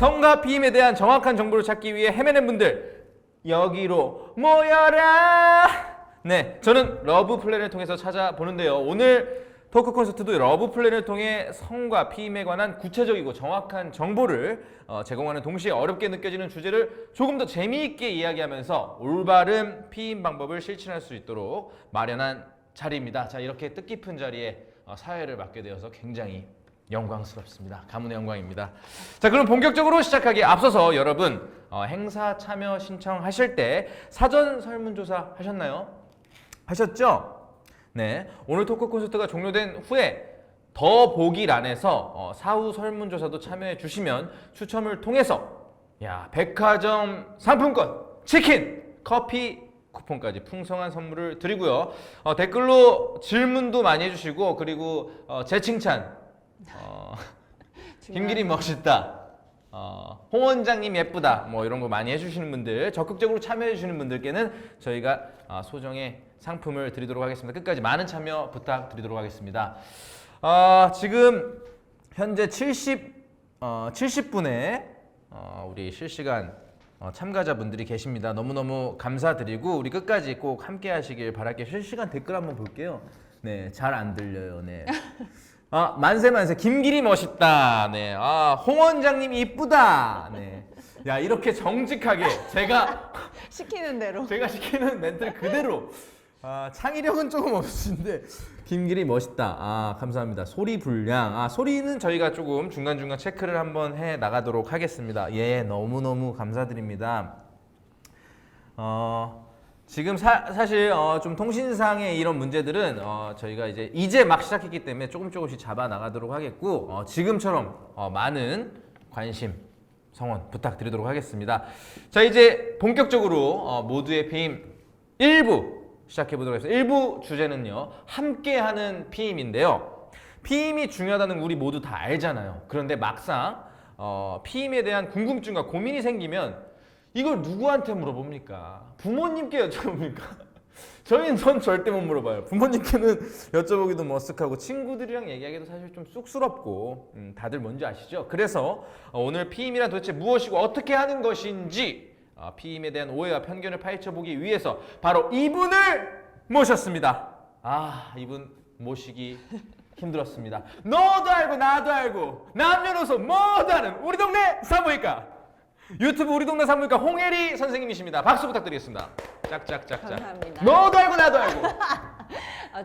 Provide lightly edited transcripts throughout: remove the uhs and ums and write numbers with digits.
성과 피임에 대한 정확한 정보를 찾기 위해 헤매는 분들 여기로 모여라. 네, 저는 러브 플랜을 통해서 찾아보는데요. 오늘 토크 콘서트도 러브 플랜을 통해 성과 피임에 관한 구체적이고 정확한 정보를 제공하는 동시에 어렵게 느껴지는 주제를 조금 더 재미있게 이야기하면서 올바른 피임 방법을 실천할 수 있도록 마련한 자리입니다. 자, 이렇게 뜻깊은 자리에 사회를 맡게 되어서 굉장히 영광스럽습니다. 가문의 영광입니다. 자, 그럼 본격적으로 시작하기에 앞서서 여러분 행사 참여 신청하실 때 사전 설문조사 하셨나요? 하셨죠? 네, 오늘 토크 콘서트가 종료된 후에 더보기란에서 사후 설문조사도 참여해 주시면 추첨을 통해서 백화점 상품권, 치킨, 커피 쿠폰까지 풍성한 선물을 드리고요. 댓글로 질문도 많이 해주시고 그리고 제 칭찬 김길이 멋있다, 홍 원장님 예쁘다, 뭐 이런 거 많이 해주시는 분들, 적극적으로 참여해 주시는 분들께는 저희가 소정의 상품을 드리도록 하겠습니다. 끝까지 많은 참여 부탁드리도록 하겠습니다. 지금 현재 70분의 우리 실시간 참가자분들이 계십니다. 너무너무 감사드리고 우리 끝까지 꼭 함께 하시길 바랄게요. 실시간 댓글 한번 볼게요. 네, 잘 안 들려요. 네. 만세 김길이 멋있다. 네. 홍 원장님 이쁘다. 네. 야, 이렇게 정직하게 제가 시키는 대로 제가 시키는 멘트를 그대로. 창의력은 조금 없으신데 김길이 멋있다. 감사합니다. 소리 불량. 소리는 저희가 조금 중간중간 체크를 한번 해 나가도록 하겠습니다. 예, 너무너무 감사드립니다. 지금 사실 좀 통신상의 이런 문제들은 저희가 이제 막 시작했기 때문에 조금씩 잡아 나가도록 하겠고 지금처럼 많은 관심 성원 부탁드리도록 하겠습니다. 자, 이제 본격적으로 모두의 피임 1부 시작해보도록 하겠습니다. 1부 주제는요, 함께하는 피임인데요. 피임이 중요하다는 거 우리 모두 다 알잖아요. 그런데 막상 피임에 대한 궁금증과 고민이 생기면 이걸 누구한테 물어봅니까? 부모님께 여쭤봅니까? 저희는 절대 못 물어봐요. 부모님께는 여쭤보기도 머쓱하고 친구들이랑 얘기하기도 사실 좀 쑥스럽고 다들 뭔지 아시죠? 그래서 오늘 피임이란 도대체 무엇이고 어떻게 하는 것인지 피임에 대한 오해와 편견을 파헤쳐보기 위해서 바로 이분을 모셨습니다. 이분 모시기 힘들었습니다. 너도 알고 나도 알고 남녀노소 모두 아는 우리 동네 산부인과 유튜브 우리 동네 산부인과 홍혜리 선생님이십니다. 박수 부탁드리겠습니다. 짝짝짝짝. 감사합니다. 너도 알고 나도 알고.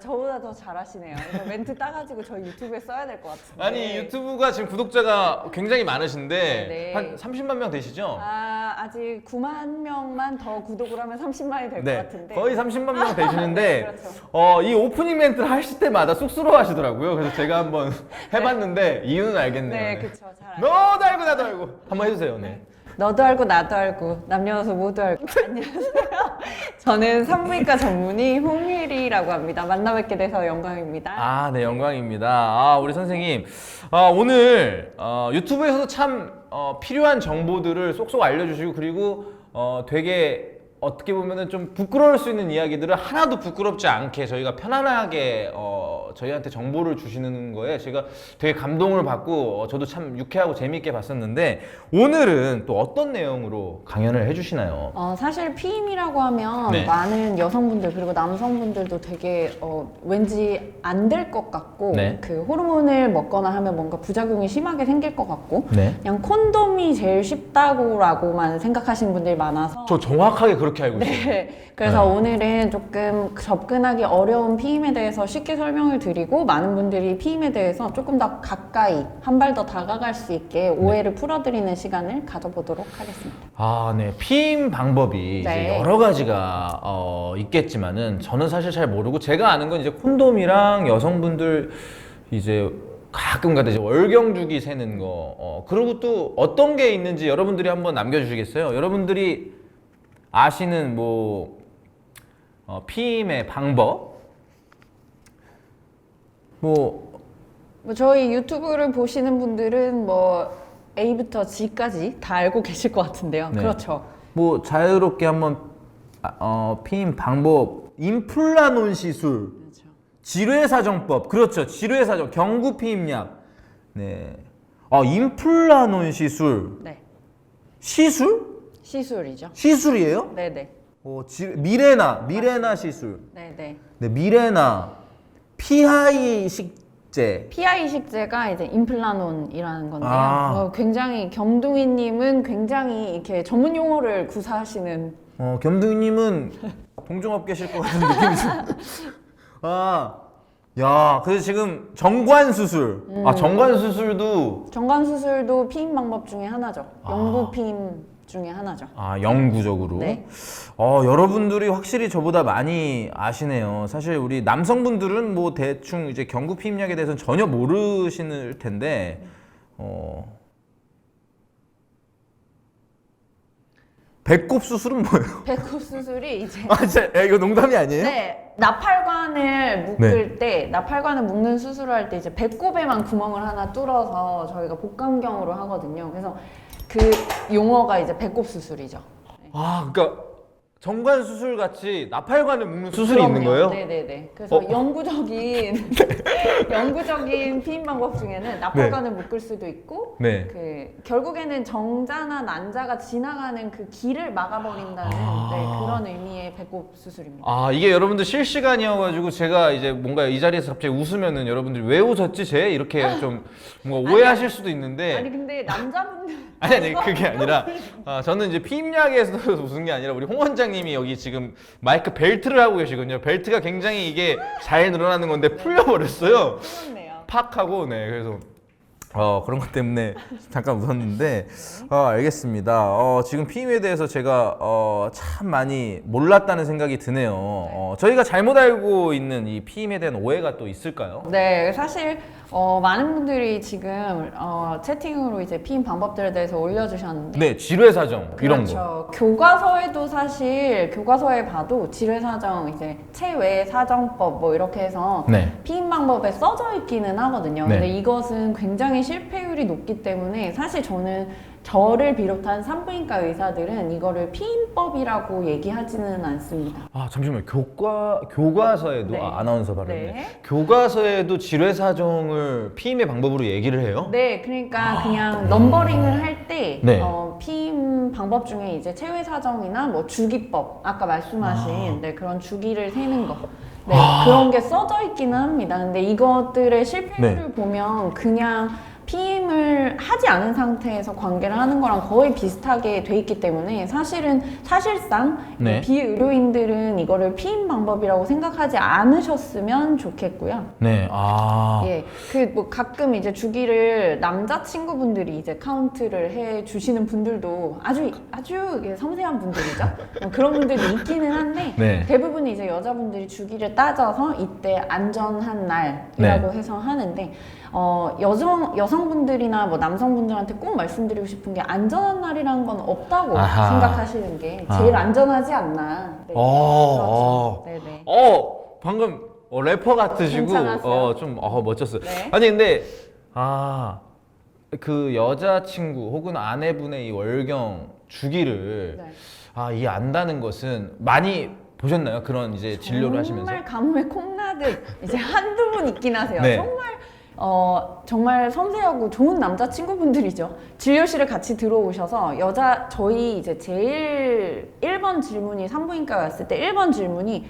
저보다 더 잘하시네요. 이거 멘트 따가지고 저희 유튜브에 써야 될 것 같은데. 아니, 유튜브가 지금 구독자가 굉장히 많으신데 네. 한 30만 명 되시죠? 아직 9만 명만 더 구독을 하면 30만이 될 것 같은데. 거의 30만 명 되시는데 그렇죠. 이 오프닝 멘트를 하실 때마다 쑥스러워 하시더라고요. 그래서 제가 한번 해봤는데 이유는 알겠네요. 네, 그렇죠. 잘 알죠. 너도 알고 나도 알고 한번 해주세요. 네. 너도 알고 나도 알고 남녀노소 모두 알고. 안녕하세요. 저는 산부인과 전문의 홍혜리라고 합니다. 만나 뵙게 돼서 영광입니다. 네, 영광입니다. 우리 선생님, 오늘 유튜브에서도 참 필요한 정보들을 쏙쏙 알려주시고 그리고 되게 어떻게 보면은 좀 부끄러울 수 있는 이야기들을 하나도 부끄럽지 않게 저희가 편안하게 저희한테 정보를 주시는 거에 제가 되게 감동을 받고 저도 참 유쾌하고 재미있게 봤었는데 오늘은 또 어떤 내용으로 강연을 해주시나요? 사실 피임이라고 하면 네. 많은 여성분들 그리고 남성분들도 되게 왠지 안 될 것 같고 네. 그 호르몬을 먹거나 하면 뭔가 부작용이 심하게 생길 것 같고 네. 그냥 콘돔이 제일 쉽다고라고만 생각하시는 분들이 많아서 저 정확하게 그렇게 알고 있어요. 네. 그래서 오늘은 조금 접근하기 어려운 피임에 대해서 쉽게 설명을 드리고 많은 분들이 피임에 대해서 조금 더 가까이 한 발 더 다가갈 수 있게 오해를 풀어드리는 시간을 가져보도록 하겠습니다. 네. 피임 방법이 이제 네. 여러 가지가 있겠지만은 저는 사실 잘 모르고 제가 아는 건 이제 콘돔이랑 여성분들 이제 가끔가다 이제 월경주기 세는 거 그리고 또 어떤 게 있는지 여러분들이 한번 남겨주시겠어요? 여러분들이 아시는 피임의 방법 저희 유튜브를 보시는 분들은 A부터 G까지 다 알고 계실 것 같은데요. 네. 그렇죠. 자유롭게 한번 피임 방법, 임플라논 시술, 그렇죠. 지뢰사정법, 그렇죠. 지뢰사정, 경구 피임약, 네. 임플라논 시술, 네. 시술? 시술이죠. 시술이에요? 네네. 미레나 시술. 네네. 네, 미레나 피하이 식재. PI 식재가 이제 임플라논이라는 건데요. 아. 굉장히 겸둥이님은 굉장히 이렇게 전문 용어를 구사하시는. 겸등님은 동종업 계실 것 같은 느낌이 좀. 야, 그래서 지금 정관 수술. 정관 수술도 정관 수술도 피임 방법 중에 하나죠. 영구 피임 중에 하나죠. 영구적으로. 네. 여러분들이 확실히 저보다 많이 아시네요. 사실 우리 남성분들은 뭐 대충 이제 경구 피임약에 대해서는 전혀 모르시는 텐데, 배꼽 수술은 뭐예요? 배꼽 수술이 이제 진짜 이거 농담이 아니에요? 네, 나팔관을 묶을 때 나팔관을 묶는 수술을 할 때 이제 배꼽에만 구멍을 하나 뚫어서 저희가 복강경으로 하거든요. 그래서 그 용어가 이제 배꼽 수술이죠. 그러니까 정관 수술 같이 나팔관을 묶는 수술이 있는 거예요? 네네네. 그래서 영구적인 피임 방법 중에는 나팔관을 묶을 수도 있고, 네. 결국에는 정자나 난자가 지나가는 그 길을 막아버린다는 그런 의미의 배꼽 수술입니다. 이게 여러분들 실시간이어가지고 제가 이제 뭔가 이 자리에서 갑자기 웃으면은 여러분들이 왜 웃었지 쟤? 이렇게 좀 뭔가 오해하실 수도 있는데 아니 근데 남자분들 아니 그게 아니라 저는 이제 피임약에서 웃은 게 아니라 우리 홍 원장님이 여기 지금 마이크 벨트를 하고 계시거든요. 벨트가 굉장히 이게 잘 늘어나는 건데 풀려버렸어요. 그렇네요. 팍 하고 그래서 그런 것 때문에 잠깐 웃었는데 알겠습니다. 지금 피임에 대해서 제가 참 많이 몰랐다는 생각이 드네요. 저희가 잘못 알고 있는 이 피임에 대한 오해가 또 있을까요? 네, 사실 많은 분들이 지금 채팅으로 이제 피임 방법들에 대해서 올려주셨는데 네, 지뢰 사정 이런 거. 그렇죠. 교과서에도 사실 교과서에 봐도 지뢰 사정, 이제 체외 사정법 뭐 이렇게 해서 네. 피임 방법에 써져 있기는 하거든요. 네. 근데 이것은 굉장히 실패율이 높기 때문에 사실 저는 저를 비롯한 산부인과 의사들은 이거를 피임법이라고 얘기하지는 않습니다. 잠시만요. 교과서에도 네. 아나운서 발음네. 네. 교과서에도 지뢰 사정을 피임의 방법으로 얘기를 해요? 네, 그러니까 그냥 넘버링을 할 때 네. 피임 방법 중에 이제 체외 사정이나 뭐 주기법, 아까 말씀하신 그런 주기를 세는 거. 네, 그런 게 써져 있기는 합니다. 근데 이것들의 실패율을 보면 그냥 피임을 하지 않은 상태에서 관계를 하는 거랑 거의 비슷하게 돼 있기 때문에 사실상 네. 비의료인들은 이거를 피임 방법이라고 생각하지 않으셨으면 좋겠고요. 네. 예, 뭐 가끔 이제 주기를 남자친구분들이 이제 카운트를 해 주시는 분들도 아주 섬세한 분들이죠. 그런 분들이 있기는 한데 네. 대부분 이제 여자분들이 주기를 따져서 이때 안전한 날이라고 해서 하는데 여성분들이나 뭐 남성분들한테 꼭 말씀드리고 싶은 게 안전한 날이라는 건 없다고 생각하시는 게 제일 안전하지 않나. 네. 그렇죠. 네네. 방금 래퍼 같으시고 괜찮았어요? 좀 멋졌어요. 네. 아니 근데 그 여자친구 혹은 아내분의 이 월경 주기를 이 안다는 것은 많이 보셨나요? 그런 이제 진료를 하시면서? 정말 가뭄에 콩나듯 이제 한두 분 있긴 하세요. 네. 정말 섬세하고 좋은 남자친구분들이죠. 진료실에 같이 들어오셔서 저희 이제 제일 1번 질문이 산부인과에 왔을 때 1번 질문이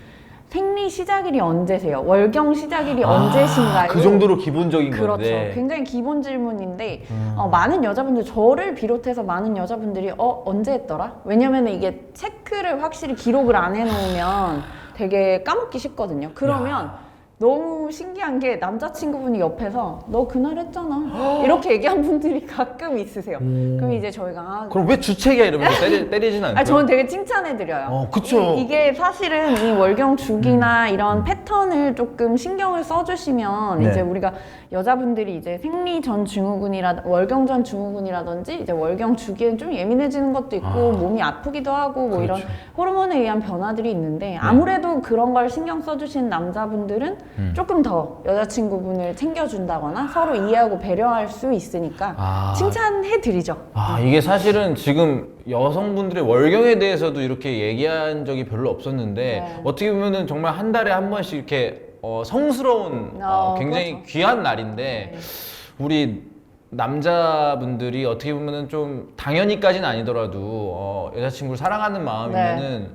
생리 시작일이 언제세요? 월경 시작일이 언제신가요? 그 정도로 기본적인 그렇죠. 건데. 굉장히 기본 질문인데 많은 여자분들, 저를 비롯해서 많은 여자분들이 언제 했더라? 왜냐면 이게 체크를 확실히 기록을 안 해놓으면 되게 까먹기 쉽거든요. 그러면 너무 신기한 게 남자친구분이 옆에서 너 그날 했잖아 이렇게 얘기한 분들이 가끔 있으세요. 그럼 이제 저희가 그럼 왜 주책이야 이러면서 때리진 않고요? 저는 되게 칭찬해드려요. 그쵸. 이게 사실은 이 월경 주기나 이런 패턴을 조금 신경을 써주시면 네. 이제 우리가 여자분들이 이제 생리 전 월경 전 증후군이라든지 이제 월경 주기엔 좀 예민해지는 것도 있고 몸이 아프기도 하고 뭐 이런 호르몬에 의한 변화들이 있는데 아무래도 그런 걸 신경 써주시는 남자분들은 조금 더 여자친구분을 챙겨준다거나 서로 이해하고 배려할 수 있으니까 칭찬해드리죠. 이게 사실은 지금 여성분들의 월경에 대해서도 이렇게 얘기한 적이 별로 없었는데 어떻게 보면은 정말 한 달에 한 번씩 이렇게 성스러운 굉장히 그렇죠. 귀한 날인데 우리 남자분들이 어떻게 보면은 좀 당연히까지는 아니더라도 여자친구를 사랑하는 마음이면은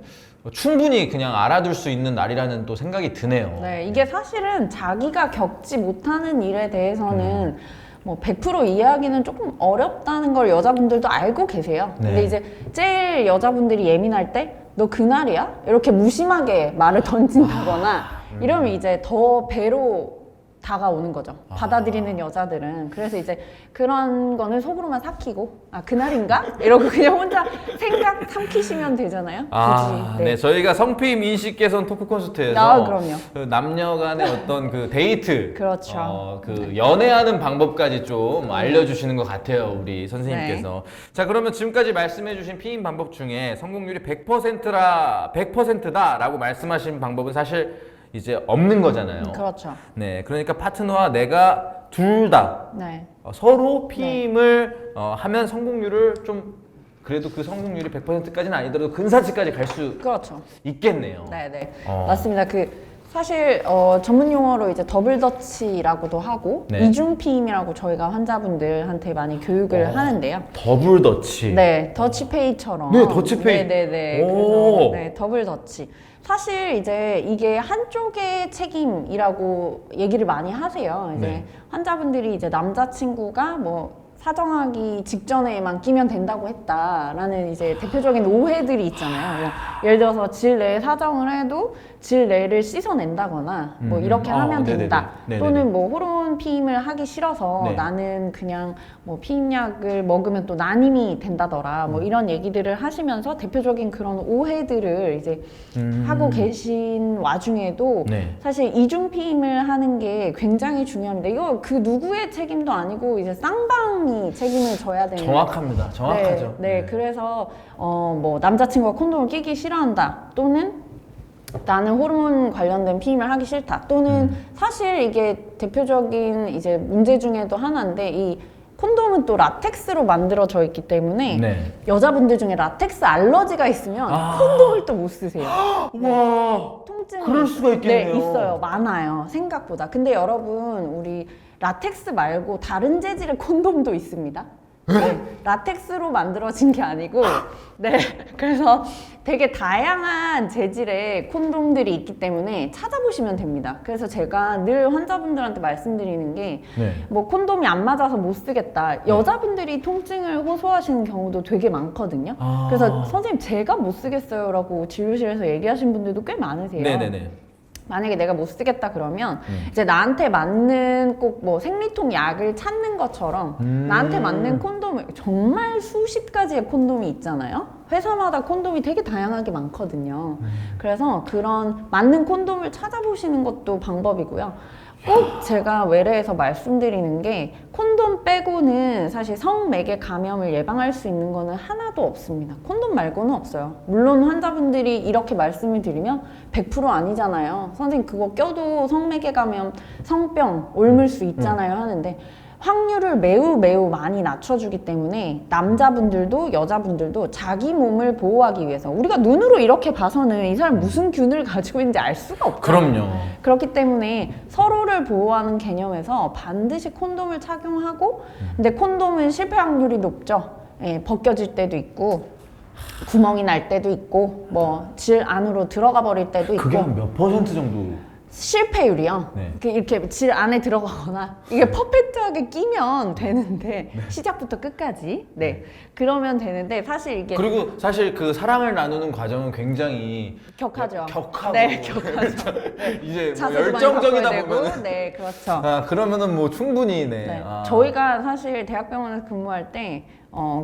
충분히 그냥 알아둘 수 있는 날이라는 또 생각이 드네요. 네, 이게 사실은 자기가 겪지 못하는 일에 대해서는 뭐 100% 이해하기는 조금 어렵다는 걸 여자분들도 알고 계세요. 네. 근데 이제 제일 여자분들이 예민할 때 너 그날이야? 이렇게 무심하게 말을 던진다거나 이러면 이제 더 배로 다가오는 거죠. 받아들이는 여자들은. 그래서 이제 그런 거는 속으로만 삭히고 아 그날인가? 이러고 그냥 혼자 생각 삼키시면 되잖아요. 굳이. 네. 저희가 성피임 인식 개선 토크 콘서트에서 아, 그럼요. 그 남녀 간의 어떤 그 데이트, 그렇죠. 그 연애하는 방법까지 좀 알려주시는 것 같아요, 우리 선생님께서. 자, 그러면 지금까지 말씀해주신 피임 방법 중에 성공률이 100%다라고 말씀하신 방법은 사실 이제 없는 거잖아요. 그렇죠. 네, 그러니까 파트너와 내가 둘 다 네. 서로 피임을 하면 성공률을 좀 그래도 그 성공률이 100%까지는 아니더라도 근사치까지 갈 수 그렇죠. 있겠네요. 네네. 맞습니다. 그 사실 전문 용어로 이제 더블 더치라고도 하고 네. 이중 피임이라고 저희가 환자분들한테 많이 교육을 하는데요. 더블 더치. 네, 더치페이처럼. 네, 더치페이. 네네네. 오. 그래서 네, 더블 더치. 사실 이제 이게 한쪽의 책임이라고 얘기를 많이 하세요. 이제 네. 환자분들이 이제 남자친구가 뭐 사정하기 직전에만 끼면 된다고 했다라는 이제 대표적인 오해들이 있잖아요. 뭐 예를 들어서 질 내에 사정을 해도 질 내를 씻어낸다거나 뭐 이렇게 하면 네네네. 된다. 네네네. 또는 뭐 호르몬 피임을 하기 싫어서 네. 나는 그냥 뭐 피임약을 먹으면 또 난임이 된다더라. 뭐 이런 얘기들을 하시면서 대표적인 그런 오해들을 이제 하고 계신 와중에도 네. 사실 이중 피임을 하는 게 굉장히 중요합니다. 이거 그 누구의 책임도 아니고 이제 쌍방이 책임을 져야 되는. 정확합니다. 정확하죠. 네, 그래서 뭐 남자친구가 콘돔을 끼기 싫어한다 또는 나는 호르몬 관련된 피임을 하기 싫다 또는 사실 이게 대표적인 이제 문제 중에도 하나인데 이 콘돔은 또 라텍스로 만들어져 있기 때문에 네. 여자분들 중에 라텍스 알러지가 있으면 콘돔을 또 못 쓰세요. 와. 통증이 그럴 수가 있겠네요. 네, 있어요. 많아요. 생각보다. 근데 여러분 우리 라텍스 말고 다른 재질의 콘돔도 있습니다. 네, 라텍스로 만들어진 게 아니고 네 그래서 되게 다양한 재질의 콘돔들이 있기 때문에 찾아보시면 됩니다. 그래서 제가 늘 환자분들한테 말씀드리는 게 뭐 네. 콘돔이 안 맞아서 못 쓰겠다. 여자분들이 통증을 호소하시는 경우도 되게 많거든요. 그래서 선생님 제가 못 쓰겠어요라고 진료실에서 얘기하신 분들도 꽤 많으세요. 네네네. 만약에 내가 못 쓰겠다 그러면 이제 나한테 맞는 꼭 뭐 생리통 약을 찾는 것처럼 나한테 맞는 콘돔을 정말 수십 가지의 콘돔이 있잖아요. 회사마다 콘돔이 되게 다양하게 많거든요. 그래서 그런 맞는 콘돔을 찾아보시는 것도 방법이고요. 꼭 제가 외래에서 말씀드리는 게 콘돔 빼고는 사실 성매개 감염을 예방할 수 있는 거는 하나도 없습니다. 콘돔 말고는 없어요. 물론 환자분들이 이렇게 말씀을 드리면 100% 아니잖아요. 선생님 그거 껴도 성매개 감염, 성병 옮을 수 있잖아요 하는데 확률을 매우 많이 낮춰주기 때문에 남자분들도 여자분들도 자기 몸을 보호하기 위해서 우리가 눈으로 이렇게 봐서는 이 사람 무슨 균을 가지고 있는지 알 수가 없잖아요. 그럼요. 그렇기 때문에 서로를 보호하는 개념에서 반드시 콘돔을 착용하고 근데 콘돔은 실패 확률이 높죠. 예, 벗겨질 때도 있고 구멍이 날 때도 있고 뭐 질 안으로 들어가 버릴 때도 있고 그게 한 몇 퍼센트 정도? 실패율이요. 네. 이렇게 질 안에 들어가거나 이게 퍼펙트하게 끼면 되는데 시작부터 끝까지 그러면 되는데 사실 이게 그리고 사실 그 사랑을 나누는 과정은 굉장히 격하죠. 격하고 네, 격하죠. 이제 뭐 자세도 많이 열정적이다 바꿔야 되고, 보면 네, 그렇죠. 그러면은 뭐 충분히 네. 네. 저희가 사실 대학병원에서 근무할 때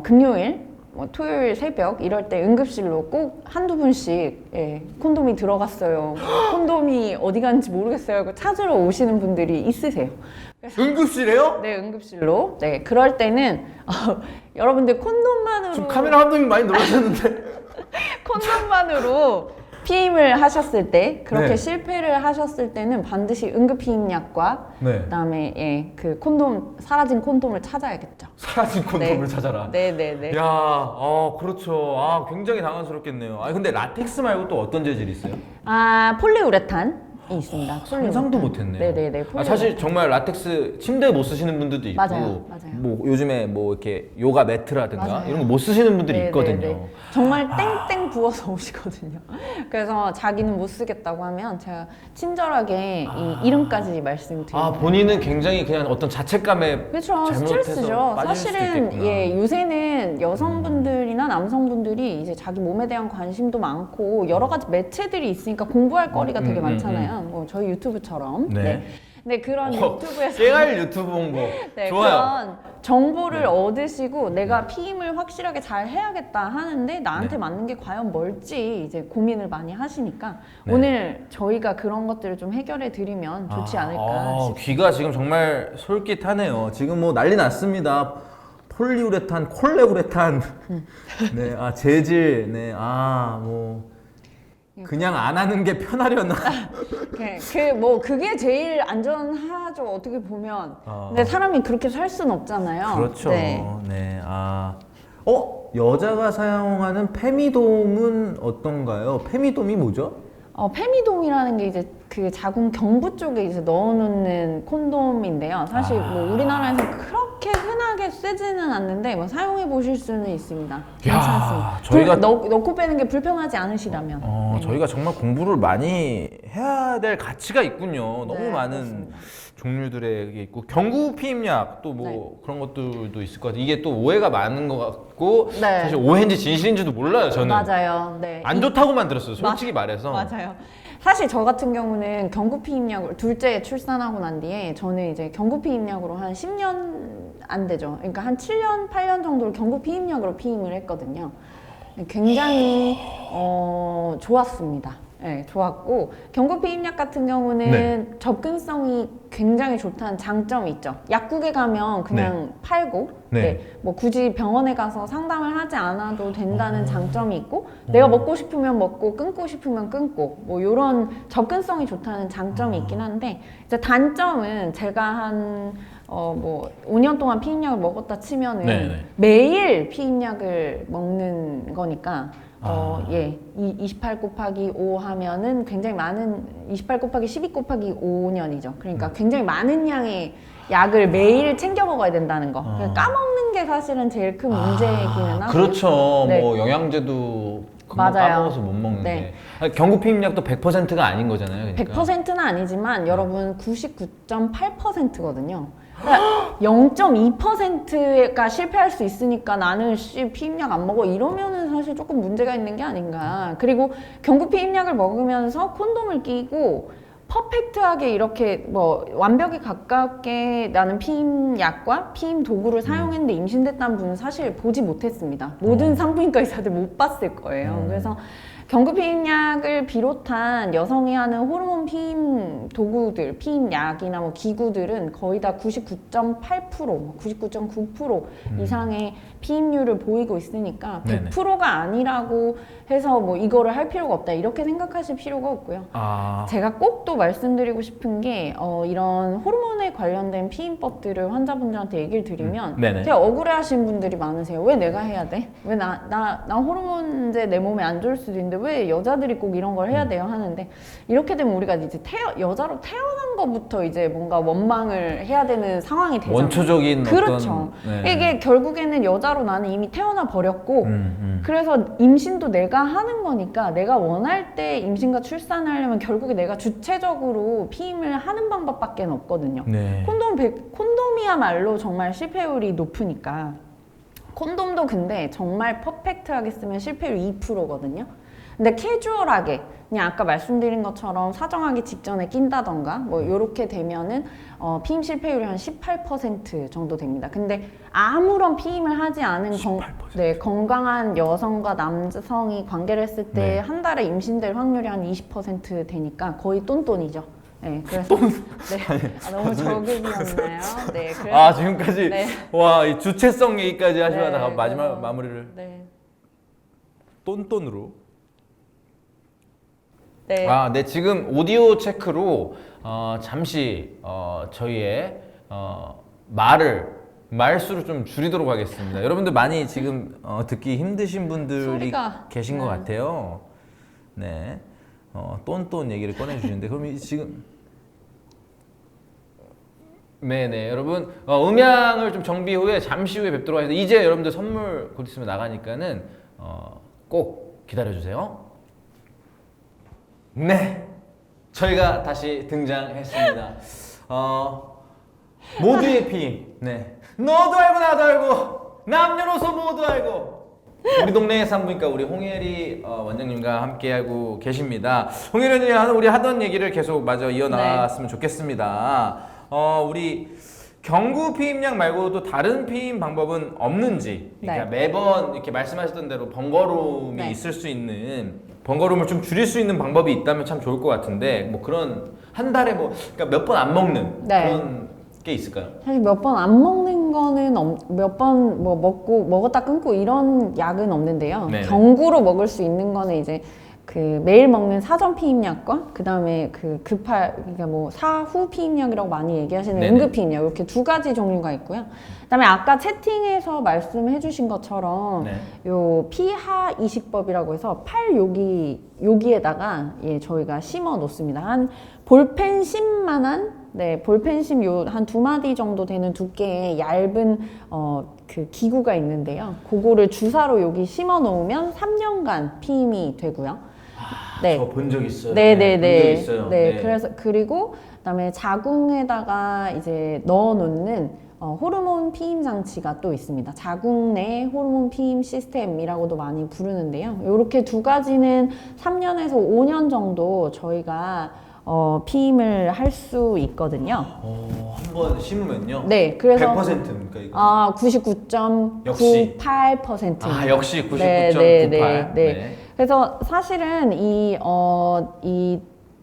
금요일 뭐 토요일 새벽 이럴 때 응급실로 꼭 한두 분씩 콘돔이 들어갔어요. 콘돔이 어디 갔는지 모르겠어요 하고 찾으러 오시는 분들이 있으세요. 응급실에요? 네, 응급실로. 네, 그럴 때는 여러분들 콘돔만으로 지금 카메라 감독님 많이 놀라셨는데. 콘돔만으로 피임을 하셨을 때 그렇게 네. 실패를 하셨을 때는 반드시 응급 피임약과 네. 그다음에 그 콘돔 사라진 콘돔을 찾아야겠죠. 사라진 콘돔을 네. 찾아라. 네네네. 야, 그렇죠. 굉장히 당황스럽겠네요. 근데 라텍스 말고 또 어떤 재질이 있어요? 폴리우레탄. 있습니다. 상상도 못했네요. 네네네. 사실 정말 라텍스 침대 못 쓰시는 분들도 있고, 맞아요. 뭐 요즘에 뭐 이렇게 요가 매트라든가 맞아요. 이런 거 못 쓰시는 분들이 네네네. 있거든요. 정말 땡땡 부어서 오시거든요. 그래서 자기는 못 쓰겠다고 하면 제가 친절하게 이 이름까지 말씀드립니다. 본인은 굉장히 그냥 어떤 자책감에 그렇죠. 잘못해서 스트레스죠. 빠질 수도 사실은 있겠구나. 예, 요새는 여성분들이나 남성분들이 이제 자기 몸에 대한 관심도 많고 여러 가지 매체들이 있으니까 공부할 거리가 되게 많잖아요. 뭐 저희 유튜브처럼. 네. 근데 그런 유튜브에서 깨알 유튜브 홍보 네, 좋아요. 그런 정보를 얻으시고 내가 피임을 확실하게 잘 해야겠다 하는데 나한테 맞는 게 과연 뭘지 이제 고민을 많이 하시니까 오늘 저희가 그런 것들을 좀 해결해 드리면 좋지 않을까 싶습니다. 귀가 지금 정말 솔깃하네요. 지금 뭐 난리 났습니다. 폴리우레탄, 콜레우레탄, 네, 재질, 네, 뭐 그냥 안 하는 게 편하려나? 그게 제일 안전하죠 어떻게 보면. 근데 사람이 그렇게 살 수는 없잖아요. 그렇죠. 네. 네. 여자가 사용하는 페미돔은 어떤가요? 페미돔이 뭐죠? 페미돔이라는 게 이제 그 자궁 경부 쪽에 이제 넣어놓는 콘돔인데요. 사실 뭐 우리나라에서 그렇게 흔하게 쓰지는 않는데 뭐 사용해 보실 수는 있습니다. 괜찮습니다. 저희가 넣고 빼는 게 불편하지 않으시다면. 네. 저희가 정말 공부를 많이 해야 될 가치가 있군요. 너무 네, 많은 그렇습니다. 종류들의 게 있고 경구 피임약 또 뭐 네. 그런 것들도 있을 것 같아요. 이게 또 오해가 많은 것 같고 네. 사실 오해인지 진실인지도 몰라요. 저는 맞아요. 네. 안 좋다고만 들었어요. 솔직히 말해서. 맞아요. 사실 저 같은 경우는 경구피임약을 둘째 출산하고 난 뒤에 저는 이제 경구피임약으로 한 10년 안 되죠. 그러니까 한 7년, 8년 정도를 경구피임약으로 피임을 했거든요. 굉장히 좋았습니다. 네, 좋았고 경구피임약 같은 경우는 네. 접근성이 굉장히 좋다는 장점이 있죠. 약국에 가면 그냥 팔고 네. 뭐 굳이 병원에 가서 상담을 하지 않아도 된다는 장점이 있고 내가 먹고 싶으면 먹고 끊고 싶으면 끊고 뭐 이런 접근성이 좋다는 장점이 있긴 한데 이제 단점은 제가 한 뭐 5년 동안 피임약을 먹었다 치면은 네네. 매일 피임약을 먹는 거니까 예, 28 곱하기 5 하면은 굉장히 많은 28 곱하기 12 곱하기 5년이죠. 그러니까 굉장히 많은 양의 약을 매일 챙겨 먹어야 된다는 거. 그러니까 까먹는 게 사실은 제일 큰 문제이기는 하고. 그렇죠. 네. 뭐 영양제도 금방 맞아요. 까먹어서 못 먹는데 네. 경구 피임약도 100%가 아닌 거잖아요. 그러니까. 100%는 아니지만 여러분 99.8%거든요. 그러니까 0.2%가 실패할 수 있으니까 나는 피임약 안 먹어 이러면은 사실 조금 문제가 있는 게 아닌가. 그리고 경구 피임약을 먹으면서 콘돔을 끼고 퍼펙트하게 이렇게 뭐 완벽에 가깝게 나는 피임약과 피임 도구를 사용했는데 임신됐다는 분은 사실 보지 못했습니다. 모든 산부인과 의사들 못 봤을 거예요. 그래서 경구 피임약을 비롯한 여성이 하는 호르몬 피임 도구들, 피임약이나 뭐 기구들은 거의 다 99.8%, 99.9% 이상의 피임률을 보이고 있으니까 100%가 아니라고 해서 뭐 이거를 할 필요가 없다 이렇게 생각하실 필요가 없고요. 제가 꼭 또 말씀드리고 싶은 게 이런 호르몬에 관련된 피임법들을 환자분들한테 얘기를 드리면 되게 억울해하시는 분들이 많으세요. 왜 내가 해야 돼? 왜 나 호르몬제 내 몸에 안 좋을 수도 있는데 왜 여자들이 꼭 이런 걸 해야 돼요? 하는데 이렇게 되면 우리가 이제 여자로 태어난 것부터 이제 뭔가 원망을 해야 되는 상황이 되잖아요. 원초적인 그렇죠. 네. 이게 결국에는 여자로 나는 이미 태어나 버렸고 그래서 임신도 내가 하는 거니까 내가 원할 때 임신과 출산을 하려면 결국에 내가 주체적으로 피임을 하는 방법밖에 없거든요. 네. 콘돔이야말로 정말 실패율이 높으니까 콘돔도 근데 정말 퍼펙트하게 쓰면 실패율 2%거든요. 근데 캐주얼하게 그냥 아까 말씀드린 것처럼 사정하기 직전에 낀다던가 뭐 이렇게 되면은 피임 실패율이 한 18% 정도 됩니다. 근데 아무런 피임을 하지 않은 건강한 여성과 남성이 관계를 했을 때 한 달에 임신될 확률이 한 20% 되니까 거의 똔똔이죠. 네, 그래서 너무 저급이었나요? 네, 그래서 지금까지 와, 이 주체성 얘기까지 하시다가 네, 마지막 마무리를 똔똔으로. 네, 지금 오디오 체크로 잠시 저희의 말수를 좀 줄이도록 하겠습니다. 여러분들 많이 지금 듣기 힘드신 분들이 소리가, 계신 것 같아요. 네. 똔똔 얘기를 꺼내주시는데 그럼 지금 네네 여러분 음향을 좀 정비 후에 잠시 후에 뵙도록 하겠습니다. 이제 여러분들 선물 곧 있으면 나가니까는 꼭 기다려주세요. 네 저희가 다시 등장했습니다. 모두의 피임 네 너도 알고 나도 알고 남녀노소 모두 알고 우리 동네 산부인과 우리 홍예리 원장님과 함께하고 계십니다. 홍예리 원장님 우리 하던 얘기를 계속 마저 이어나갔으면 좋겠습니다. 우리 경구 피임약 말고도 다른 피임 방법은 없는지 그러니까 네. 매번 이렇게 말씀하셨던 대로 번거로움이 네. 있을 수 있는 번거로움을 좀 줄일 수 있는 방법이 있다면 참 좋을 것 같은데 뭐 그런 한 달에 뭐 그러니까 몇 번 안 먹는 네. 그런 게 있을까요? 사실 몇 번 안 먹는 거는 몇 번 뭐 먹었다 끊고 이런 약은 없는데요. 네네. 경구로 먹을 수 있는 거는 이제 그 매일 먹는 사전 피임약과 그 다음에 그 그러니까 뭐 사후 피임약이라고 많이 얘기하시는 네네. 응급 피임약 이렇게 두 가지 종류가 있고요. 그다음에 아까 채팅에서 말씀해주신 것처럼 네. 요 피하 이식법이라고 해서 팔 여기에다가 예 저희가 심어 놓습니다. 한 볼펜심만한 네 볼펜심 요 한 2마디 정도 되는 두께의 얇은 그 기구가 있는데요. 그거를 주사로 여기 심어 놓으면 3년간 피임이 되고요. 네. 저 본 적 있어요. 네네네. 본 적 있어요. 네. 그래서 그리고 그다음에 자궁에다가 이제 넣어 놓는 호르몬 피임 장치가 또 있습니다. 자궁 내 호르몬 피임 시스템이라고도 많이 부르는데요. 이렇게 두 가지는 3년에서 5년 정도 저희가 피임을 할 수 있거든요. 한번 심으면요. 네, 그래서 100%입니까 이거? 99.98%. 역시 99.98. 네. 그래서 사실은 이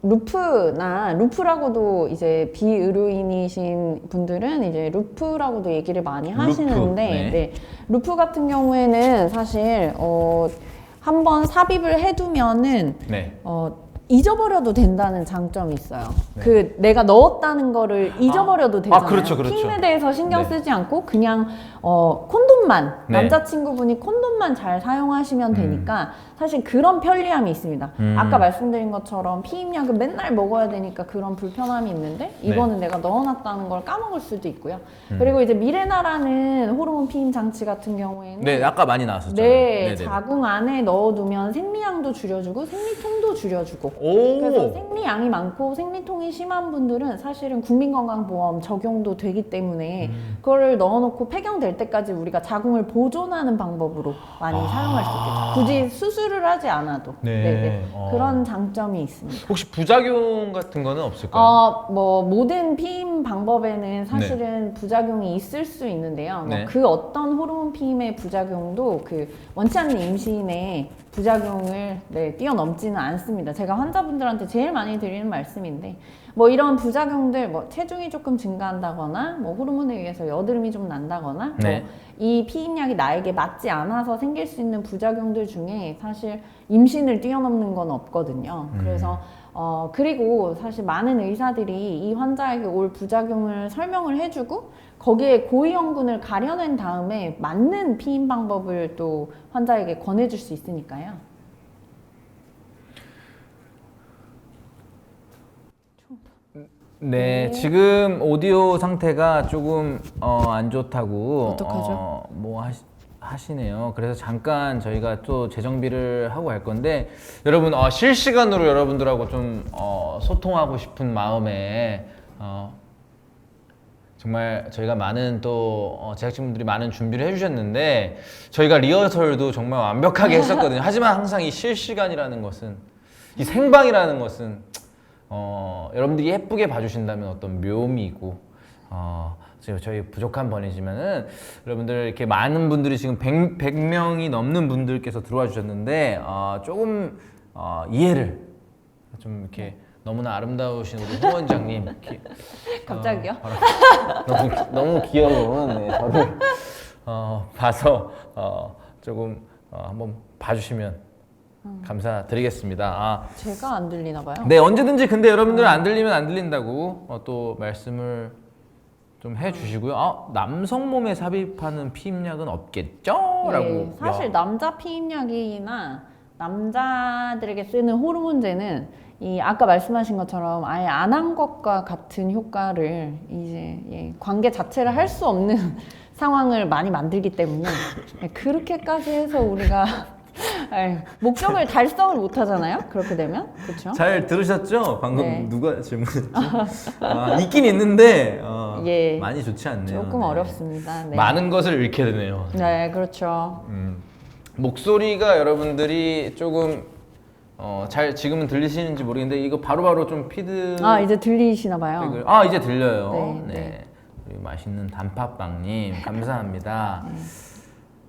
루프라고도 이제 비의료인이신 분들은 이제 루프라고도 얘기를 많이 하시는데, 네. 네. 루프 같은 경우에는 사실 한번 삽입을 해두면은 네. 잊어버려도 된다는 장점이 있어요. 네. 그 내가 넣었다는 거를 잊어버려도 되잖아요. 그렇죠. 피임에 대해서 신경 네. 쓰지 않고 그냥 콘돔만 네. 남자친구분이 콘돔만 잘 사용하시면 되니까 사실 그런 편리함이 있습니다. 아까 말씀드린 것처럼 피임약은 맨날 먹어야 되니까 그런 불편함이 있는데 이거는 내가 넣어놨다는 걸 까먹을 수도 있고요. 그리고 이제 미레나라는 호르몬 피임 장치 같은 경우에는 네, 아까 많이 나왔었죠. 네, 자궁 안에 넣어두면 생리양도 줄여주고 생리통도 줄여주고 그래서 생리양이 많고 생리통이 심한 분들은 사실은 국민건강보험 적용도 되기 때문에 그거를 넣어놓고 폐경될 때까지 우리가 자궁을 보존하는 방법으로 많이 사용할 수 있겠죠. 굳이 수술을 하지 않아도 네. 그런 장점이 있습니다. 혹시 부작용 같은 거는 없을까요? 뭐 모든 피임 방법에는 사실은 부작용이 있을 수 있는데요. 네. 그 어떤 호르몬 피임의 부작용도 그 원치 않는 임신의 부작용을 뛰어넘지는 않습니다. 제가 환자분들한테 제일 많이 드리는 말씀인데 뭐 이런 부작용들 뭐 체중이 조금 증가한다거나 뭐 호르몬에 의해서 여드름이 좀 난다거나 네. 뭐 이 피임약이 나에게 맞지 않아서 생길 수 있는 부작용들 중에 사실 임신을 뛰어넘는 건 없거든요. 그래서 그리고 사실 많은 의사들이 이 환자에게 올 부작용을 설명을 해주고 거기에 고위험군을 가려낸 다음에 맞는 피임 방법을 또 환자에게 권해줄 수 있으니까요. 네, 지금 오디오 상태가 조금 안 좋다고 어떡하죠? 하시네요. 그래서 잠깐 저희가 또 재정비를 하고 갈 건데 여러분 실시간으로 여러분들하고 좀 소통하고 싶은 마음에 정말 저희가 많은 또 제작진분들이 많은 준비를 해주셨는데 저희가 리허설도 정말 완벽하게 했었거든요. 하지만 항상 이 실시간이라는 것은 이 생방이라는 것은 여러분들이 예쁘게 봐주신다면 어떤 묘미이고 저희 부족한 번이지만은 여러분들 이렇게 많은 분들이 지금 100명이 넘는 분들께서 들어와 주셨는데 조금 이해를 좀 이렇게 너무나 아름다우신 우리 홍 원장님 갑자기요? 너무 귀여운 저를 봐서 조금 한번 봐주시면 감사드리겠습니다. 제가 안 들리나 봐요. 네, 언제든지 근데 여러분들은 안 들리면 안 들린다고 또 말씀을 좀 해주시고요. 남성 몸에 삽입하는 피임약은 없겠죠? 라고. 사실 남자 피임약이나 남자들에게 쓰는 호르몬제는 이 아까 말씀하신 것처럼 아예 안 한 것과 같은 효과를 이제 예, 관계 자체를 할 수 없는 상황을 많이 만들기 때문에 예, 그렇게까지 해서 우리가 예, 목적을 달성을 못 하잖아요. 그렇게 되면 그렇죠? 잘 들으셨죠? 방금 네. 누가 질문했지? 있긴 있는데 예. 많이 좋지 않네요. 조금 네. 어렵습니다. 네. 많은 것을 잃게 되네요. 네, 그렇죠. 목소리가 여러분들이 조금 잘 지금은 들리시는지 모르겠는데 이거 바로바로 좀 피드 아 이제 들리시나 봐요. 이제 들려요. 네, 네. 네. 우리 맛있는 단팥빵님 감사합니다.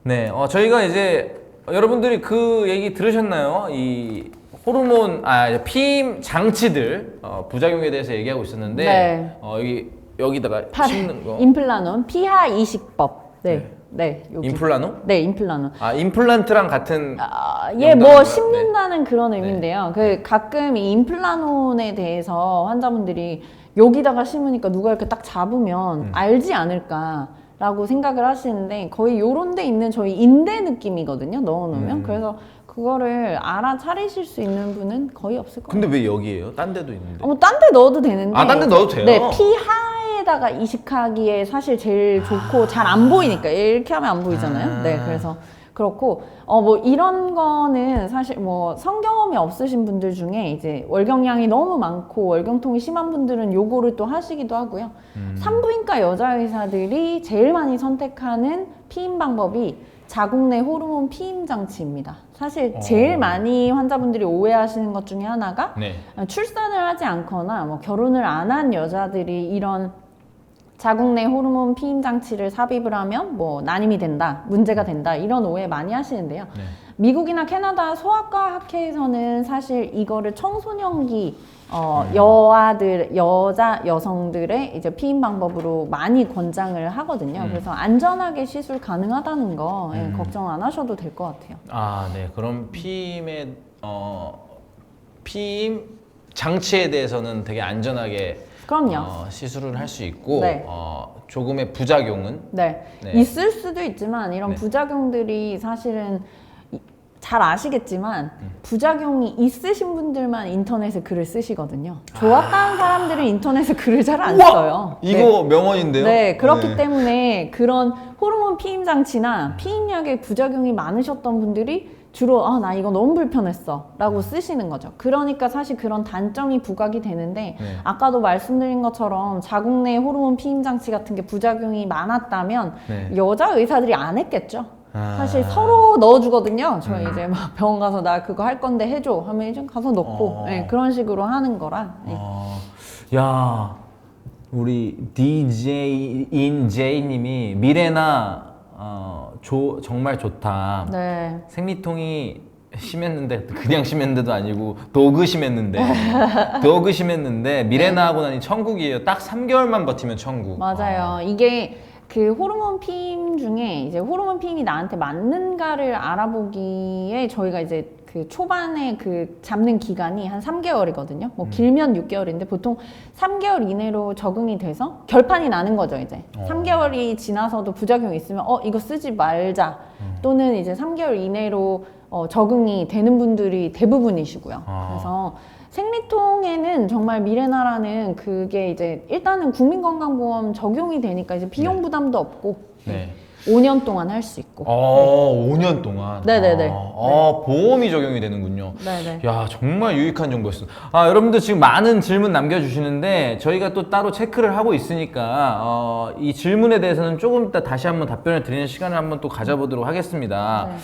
네, 저희가 이제 여러분들이 그 얘기 들으셨나요? 이 호르몬 피임 장치들 부작용에 대해서 얘기하고 있었는데 네. 여기다가 심는 거 임플라논 피하 이식법. 네. 네. 여기. 임플라노? 네, 임플라논. 임플란트랑 같은 예, 용도인 뭐 거예요? 심는다는 그런 의미인데요. 그 가끔 이 임플라논에 대해서 환자분들이 여기다가 심으니까 누가 이렇게 딱 잡으면 알지 않을까라고 생각을 하시는데 거의 요런 데 있는 저희 인대 느낌이거든요. 넣어놓으면. 그래서 그거를 알아차리실 수 있는 분은 거의 없을 거예요. 근데 왜 여기에요? 딴 데도 있는데. 뭐 딴 데 넣어도 되는데. 딴 데 넣어도 돼요? 네, 피하에다가 이식하기에 사실 제일 좋고 잘 안 보이니까 이렇게 하면 안 보이잖아요. 네, 그래서 그렇고 뭐 이런 거는 사실 뭐 성경험이 없으신 분들 중에 이제 월경량이 너무 많고 월경통이 심한 분들은 요거를 또 하시기도 하고요. 산부인과 여자 의사들이 제일 많이 선택하는 피임 방법이 자궁 내 호르몬 피임 장치입니다. 사실 제일 많이 환자분들이 오해하시는 것 중에 하나가 네. 출산을 하지 않거나 뭐 결혼을 안 한 여자들이 이런 자궁 내 호르몬 피임 장치를 삽입을 하면 뭐 난임이 된다, 문제가 된다 이런 오해 많이 하시는데요. 네. 미국이나 캐나다 소아과 학회에서는 사실 이거를 청소년기 여성들의 이제 피임 방법으로 많이 권장을 하거든요. 그래서 안전하게 시술 가능하다는 거 걱정 안 하셔도 될 것 같아요. 네. 그럼 피임 장치에 대해서는 되게 안전하게 그럼요. 시술을 할 수 있고 네. 조금의 부작용은 네. 네. 있을 수도 있지만 이런 네. 부작용들이 사실은 잘 아시겠지만 부작용이 있으신 분들만 인터넷에 글을 쓰시거든요. 좋았다는 사람들은 인터넷에 글을 잘 안 써요. 이거 명언인데요? 네, 그렇기 네. 때문에 그런 호르몬 피임 장치나 피임약의 부작용이 많으셨던 분들이 주로 나 이거 너무 불편했어 라고 쓰시는 거죠. 그러니까 사실 그런 단점이 부각이 되는데 네. 아까도 말씀드린 것처럼 자궁 내 호르몬 피임 장치 같은 게 부작용이 많았다면 네. 여자 의사들이 안 했겠죠. 사실 서로 넣어주거든요. 저희 이제 막 병원 가서 나 그거 할 건데 해줘 하면 이제 가서 넣고 네, 그런 식으로 하는 거라. 네. 야, 우리 DJ 인제이님이 미래나 정말 좋다. 네. 생리통이 심했는데 그냥 심했는데도 아니고 도그 심했는데 미래나 하고 나니 천국이에요. 딱 3개월만 버티면 천국. 맞아요. 이게 그 호르몬 피임 중에 이제 호르몬 피임이 나한테 맞는가를 알아보기에 저희가 이제 그 초반에 그 잡는 기간이 한 3개월이거든요. 뭐 길면 6개월인데 보통 3개월 이내로 적응이 돼서 결판이 나는 거죠, 이제. 3개월이 지나서도 부작용이 있으면 이거 쓰지 말자. 또는 이제 3개월 이내로 적응이 되는 분들이 대부분이시고요. 그래서 생리통에는 정말 미레나라는 그게 이제 일단은 국민건강보험 적용이 되니까 이제 비용 부담도 없고 네. 5년 동안 할 수 있고. 5년 동안. 네네네. 보험이 적용이 되는군요. 네네. 야, 정말 유익한 정보였습니다. 여러분들 지금 많은 질문 남겨주시는데 저희가 또 따로 체크를 하고 있으니까 이 질문에 대해서는 조금 이따 다시 한번 답변을 드리는 시간을 한번 또 가져보도록 하겠습니다. 네.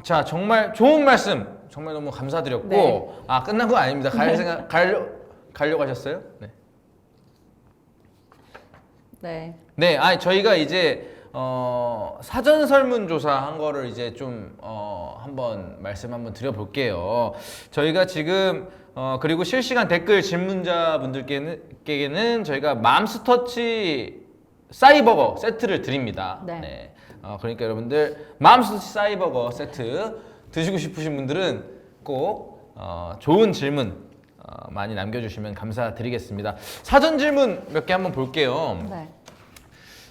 자, 정말 좋은 말씀 정말 너무 감사드렸고 네. 끝난 거 아닙니다. 가려고 하셨어요? 네. 네. 네, 저희가 이제 사전 설문조사 한 거를 이제 좀 한번 말씀 한번 드려볼게요. 저희가 지금 그리고 실시간 댓글 질문자분들께는 저희가 맘스터치 싸이버거 세트를 드립니다. 네. 그러니까 여러분들 맘스터치 싸이버거 세트 드시고 싶으신 분들은 꼭 좋은 질문 많이 남겨주시면 감사드리겠습니다. 사전 질문 몇 개 한번 볼게요. 네.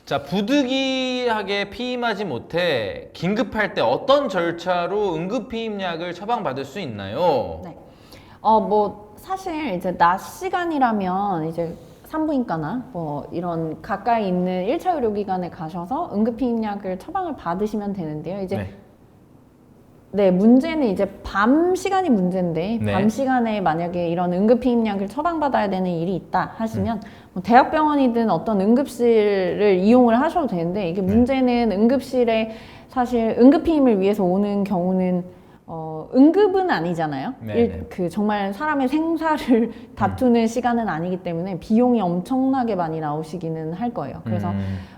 자, 부득이하게 피임하지 못해 긴급할 때 어떤 절차로 응급피임약을 처방받을 수 있나요? 네. 뭐 사실 이제 낮 시간이라면 이제 산부인과나 뭐 이런 가까이 있는 1차 의료기관에 가셔서 응급피임약을 처방을 받으시면 되는데요. 이제 문제는 이제 밤 시간이 문제인데 네. 밤 시간에 만약에 이런 응급피임약을 처방받아야 되는 일이 있다 하시면 뭐 대학병원이든 어떤 응급실을 이용을 하셔도 되는데 이게 문제는 응급실에 사실 응급피임을 위해서 오는 경우는 응급은 아니잖아요. 그 정말 사람의 생사를 다투는 시간은 아니기 때문에 비용이 엄청나게 많이 나오시기는 할 거예요. 그래서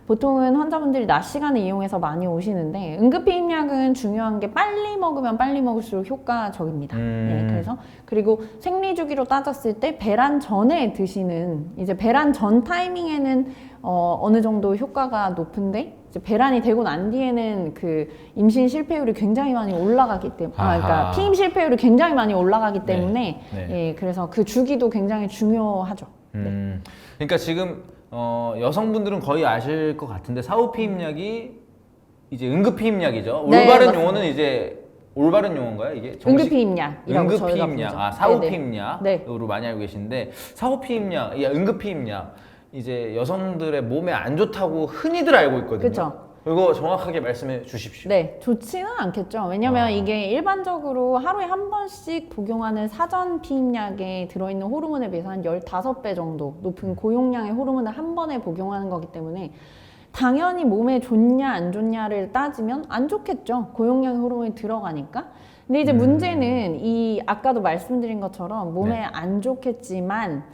보통은 환자분들이 낮 시간을 이용해서 많이 오시는데 응급피임약은 중요한 게 빨리 먹으면 빨리 먹을수록 효과적입니다. 네, 그래서 그리고 생리주기로 따졌을 때 배란 전에 드시는 이제 배란 전 타이밍에는 어느 정도 효과가 높은데 이제 배란이 되고 난 뒤에는 그 임신 실패율이 굉장히 많이 올라가기 때문에 그러니까 피임 실패율이 굉장히 많이 올라가기 때문에 예, 그래서 그 주기도 굉장히 중요하죠. 그러니까 지금 여성분들은 거의 아실 것 같은데 사후피임약이 이제 응급피임약이죠. 네, 올바른 맞습니다. 용어는 이제 올바른 용어인가요? 이게 응급피임약이라고 저희가 응급피임약, 부르죠. 사후피임약으로 많이 알고 계신데 사후피임약, 응급피임약 이제 여성들의 몸에 안 좋다고 흔히들 알고 있거든요. 그렇죠. 이거 정확하게 말씀해 주십시오. 네, 좋지는 않겠죠. 왜냐면 이게 일반적으로 하루에 한 번씩 복용하는 사전 피임약에 들어있는 호르몬에 비해서 한 15배 정도 높은 고용량의 호르몬을 한 번에 복용하는 거기 때문에 당연히 몸에 좋냐 안 좋냐를 따지면 안 좋겠죠. 고용량의 호르몬이 들어가니까. 근데 이제 문제는 이 아까도 말씀드린 것처럼 몸에 안 좋겠지만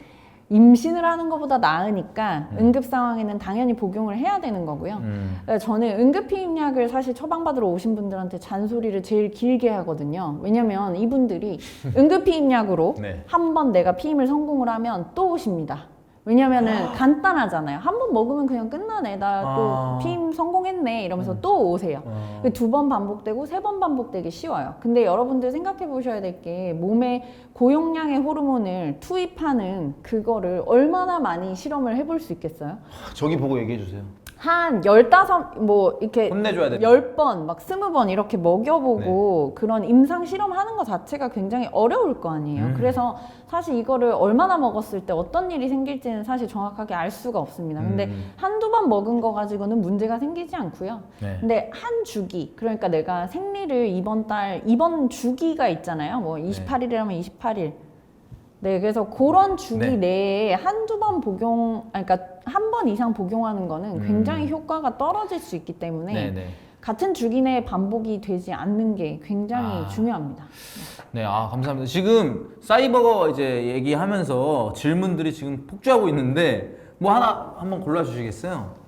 임신을 하는 것보다 나으니까 응급 상황에는 당연히 복용을 해야 되는 거고요. 저는 응급피임약을 사실 처방받으러 오신 분들한테 잔소리를 제일 길게 하거든요. 왜냐면 이분들이 응급피임약으로 한 번 내가 피임을 성공을 하면 또 오십니다. 왜냐면은 간단하잖아요. 한 번 먹으면 그냥 끝나네. 나 또 피임 성공했네. 이러면서 또 오세요. 2번 반복되고 3번 반복되기 쉬워요. 근데 여러분들 생각해 보셔야 될 게 몸에 고용량의 호르몬을 투입하는 그거를 얼마나 많이 실험을 해볼 수 있겠어요? 저기 보고 얘기해 주세요. 한 15, 뭐, 이렇게. 혼내줘야 됩니다. 10번, 막 20번 이렇게 먹여보고 그런 임상 실험하는 것 자체가 굉장히 어려울 거 아니에요. 그래서 사실 이거를 얼마나 먹었을 때 어떤 일이 생길지는 사실 정확하게 알 수가 없습니다. 근데 한두 번 먹은 거 가지고는 문제가 생기지 않고요. 근데 한 주기, 그러니까 내가 생리를 이번 주기가 있잖아요. 뭐 28일이라면 28일. 네, 그래서 그런 주기 내에 한두 번 그러니까 한 번 이상 복용하는 거는 굉장히 효과가 떨어질 수 있기 때문에 같은 주기 내에 반복이 되지 않는 게 굉장히 중요합니다. 네, 감사합니다. 지금 사이버거 이제 얘기하면서 질문들이 지금 폭주하고 있는데 뭐 하나 한번 골라주시겠어요?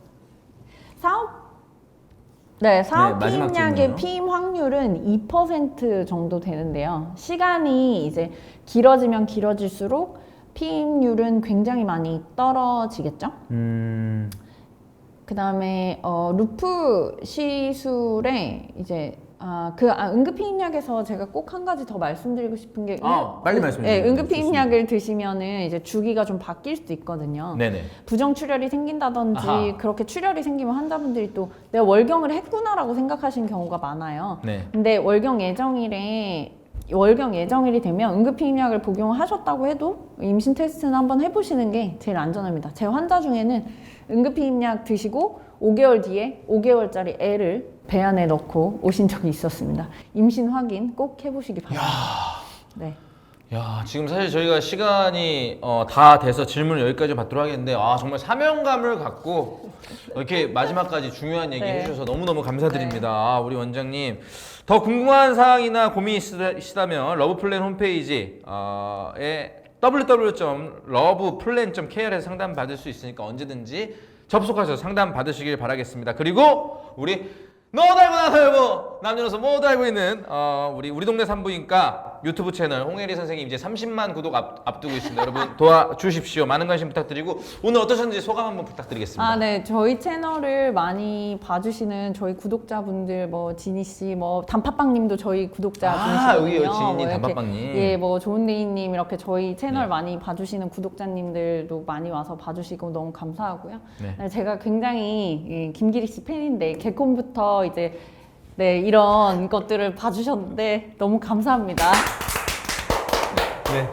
마지막 사후피임약의 질문이요. 피임 확률은 2% 정도 되는데요. 시간이 이제 길어지면 길어질수록 피임률은 굉장히 많이 떨어지겠죠. 그 다음에 루프 시술에 이제 응급피임약에서 제가 꼭 한 가지 더 말씀드리고 싶은 게 빨리 말씀해 주세요. 응급피임약을 드시면은 이제 주기가 좀 바뀔 수도 있거든요. 부정출혈이 생긴다든지 그렇게 출혈이 생기면 환자분들이 또 내가 월경을 했구나라고 생각하시는 경우가 많아요. 근데 월경 예정일이 되면 응급피임약을 복용하셨다고 해도 임신 테스트는 한번 해보시는 게 제일 안전합니다. 제 환자 중에는 응급피임약 드시고 5개월 뒤에 5개월짜리 애를 배 안에 넣고 오신 적이 있었습니다. 임신 확인 꼭 해보시기 바랍니다. 지금 사실 저희가 시간이 다 돼서 질문을 여기까지 받도록 하겠는데 정말 사명감을 갖고 이렇게 마지막까지 중요한 얘기 해주셔서 너무너무 감사드립니다. 우리 원장님 더 궁금한 사항이나 고민이 있으시다면 러브플랜 홈페이지에 www.loveplan.kr에서 상담 받을 수 있으니까 언제든지 접속하셔서 상담 받으시길 바라겠습니다. 그리고 우리 너 달고 나 달고 남녀노소 모두 알고 있는 우리 동네 산부인과 유튜브 채널 홍혜리 선생님 이제 30만 구독 앞두고 있습니다. 여러분 도와주십시오. 많은 관심 부탁드리고 오늘 어떠셨는지 소감 한번 부탁드리겠습니다. 네, 저희 채널을 많이 봐주시는 저희 구독자분들 뭐 지니 씨, 뭐 단팥빵님도 저희 구독자분이시거든요. 여기요 지니님, 단팥빵님. 예, 뭐 좋은데이님 이렇게 저희 채널 많이 봐주시는 구독자님들도 많이 와서 봐주시고 너무 감사하고요. 제가 굉장히 김기리 씨 팬인데 개콘부터 이제 이런 것들을 봐주셨는데 너무 감사합니다. 네.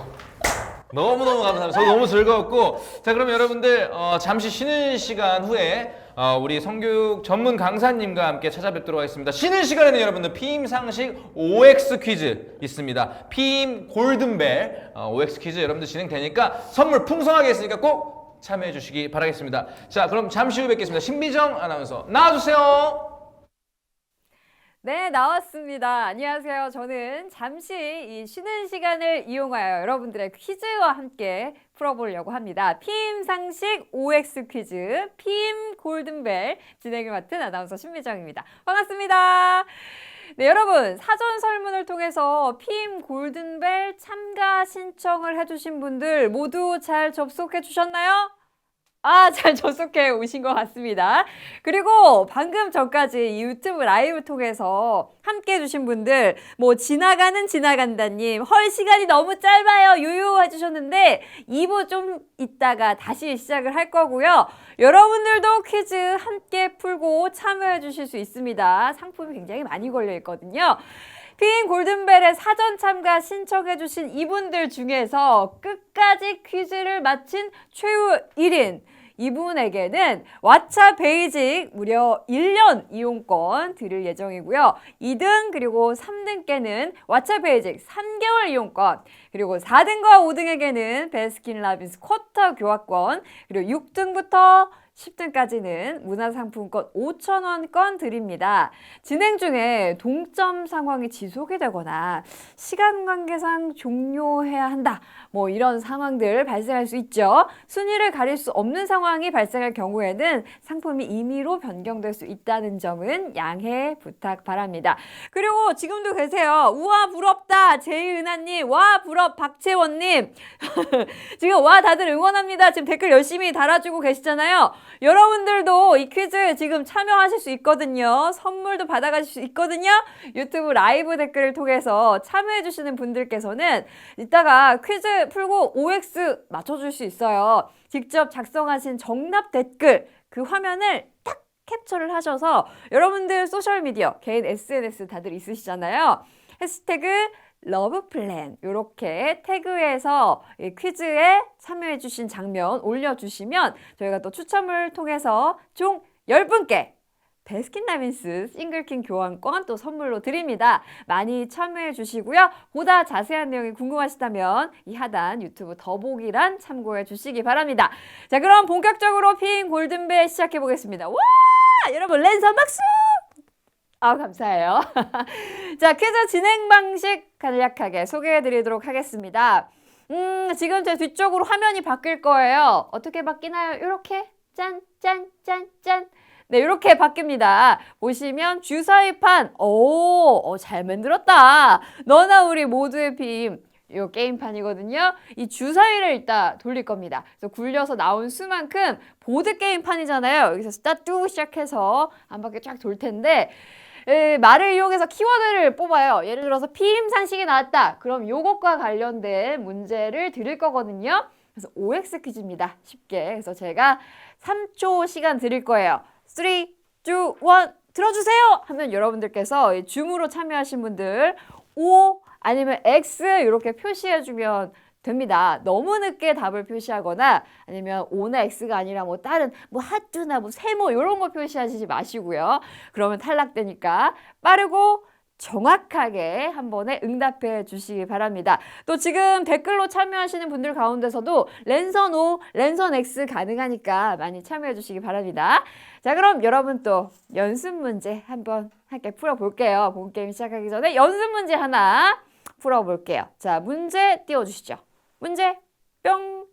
너무너무 감사합니다. 저도 너무 즐거웠고, 자, 그럼 여러분들 잠시 쉬는 시간 후에 우리 성교육 전문 강사님과 함께 찾아뵙도록 하겠습니다. 쉬는 시간에는 여러분들 피임 상식 OX 퀴즈 있습니다. 피임 골든벨 OX 퀴즈 여러분들 진행되니까 선물 풍성하게 있으니까 꼭 참여해 주시기 바라겠습니다. 자, 그럼 잠시 후 뵙겠습니다. 신비정 아나운서 나와주세요. 네, 나왔습니다. 안녕하세요. 저는 잠시 이 쉬는 시간을 이용하여 여러분들의 퀴즈와 함께 풀어보려고 합니다. 피임 상식 OX 퀴즈, 피임 골든벨 진행을 맡은 아나운서 신미정입니다. 반갑습니다. 네, 여러분, 사전 설문을 통해서 피임 골든벨 참가 신청을 해주신 분들 모두 잘 접속해 주셨나요? 잘 접속해 오신 것 같습니다. 그리고 방금 전까지 이 유튜브 라이브 통해서 함께 해주신 분들, 뭐 지나간다님, 헐 시간이 너무 짧아요, 유유 해주셨는데 2부 좀 있다가 다시 시작을 할 거고요. 여러분들도 퀴즈 함께 풀고 참여해 주실 수 있습니다. 상품이 굉장히 많이 걸려 있거든요. 피임 골든벨에 사전 참가 신청해주신 이분들 중에서 끝까지 퀴즈를 마친 최후 1인 이분에게는 왓챠 베이직 무려 1년 이용권 드릴 예정이고요. 2등 그리고 3등께는 왓챠 베이직 3개월 이용권, 그리고 4등과 5등에게는 베스킨라빈스 쿼터 교환권, 그리고 6등부터 10등까지는 문화상품권 5,000원권 드립니다. 진행 중에 동점 상황이 지속이 되거나 시간 관계상 종료해야 한다, 뭐 이런 상황들 발생할 수 있죠. 순위를 가릴 수 없는 상황이 발생할 경우에는 상품이 임의로 변경될 수 있다는 점은 양해 부탁 바랍니다. 그리고 지금도 계세요. 우와 부럽다 제이은하님, 와 부럽 박채원님 지금 와 다들 응원합니다. 지금 댓글 열심히 달아주고 계시잖아요. 여러분들도 이 퀴즈 지금 참여하실 수 있거든요. 선물도 받아가실 수 있거든요. 유튜브 라이브 댓글을 통해서 참여해주시는 분들께서는 이따가 퀴즈 풀고 OX 맞춰줄 수 있어요. 직접 작성하신 정답 댓글, 그 화면을 딱 캡처를 하셔서 여러분들 소셜미디어, 개인 SNS 다들 있으시잖아요. 해시태그 러브플랜 이렇게 태그해서 이 퀴즈에 참여해주신 장면 올려주시면 저희가 또 추첨을 통해서 총 10분께 베스킨라빈스 싱글킹 교환권 또 선물로 드립니다. 많이 참여해 주시고요. 보다 자세한 내용이 궁금하시다면 이 하단 유튜브 더보기란 참고해 주시기 바랍니다. 자, 그럼 본격적으로 피임 골든벨 시작해 보겠습니다. 와! 여러분 랜선 박수! 감사해요. 자, 퀴즈 진행 방식 간략하게 소개해 드리도록 하겠습니다. 지금 제 뒤쪽으로 화면이 바뀔 거예요. 어떻게 바뀌나요? 이렇게 짠, 짠, 짠, 짠. 네, 이렇게 바뀝니다. 보시면 주사위판, 잘 만들었다. 너나 우리 모두의 피임. 이 게임판이거든요. 이 주사위를 일단 돌릴 겁니다. 그래서 굴려서 나온 수만큼 보드 게임판이잖아요. 여기서 스타트 시작해서 한 바퀴 쫙 돌 텐데 말을 이용해서 키워드를 뽑아요. 예를 들어서 피임 상식이 나왔다. 그럼 요것과 관련된 문제를 드릴 거거든요. 그래서 OX 퀴즈입니다. 쉽게. 그래서 제가 3초 시간 드릴 거예요. 3, 2, 1 들어주세요 하면 여러분들께서 줌으로 참여하신 분들 O 아니면 X 이렇게 표시해주면 됩니다. 너무 늦게 답을 표시하거나 아니면 O나 X가 아니라 뭐 다른 뭐 하트나 뭐 세모 이런 거 표시하시지 마시고요. 그러면 탈락되니까 빠르고 정확하게 한 번에 응답해 주시기 바랍니다. 또 지금 댓글로 참여하시는 분들 가운데서도 랜선 O, 랜선 X 가능하니까 많이 참여해 주시기 바랍니다. 자, 그럼 여러분 또 연습 문제 한번 함께 풀어볼게요. 본 게임 시작하기 전에 연습 문제 하나 풀어볼게요. 자, 문제 띄워주시죠. 문제 뿅!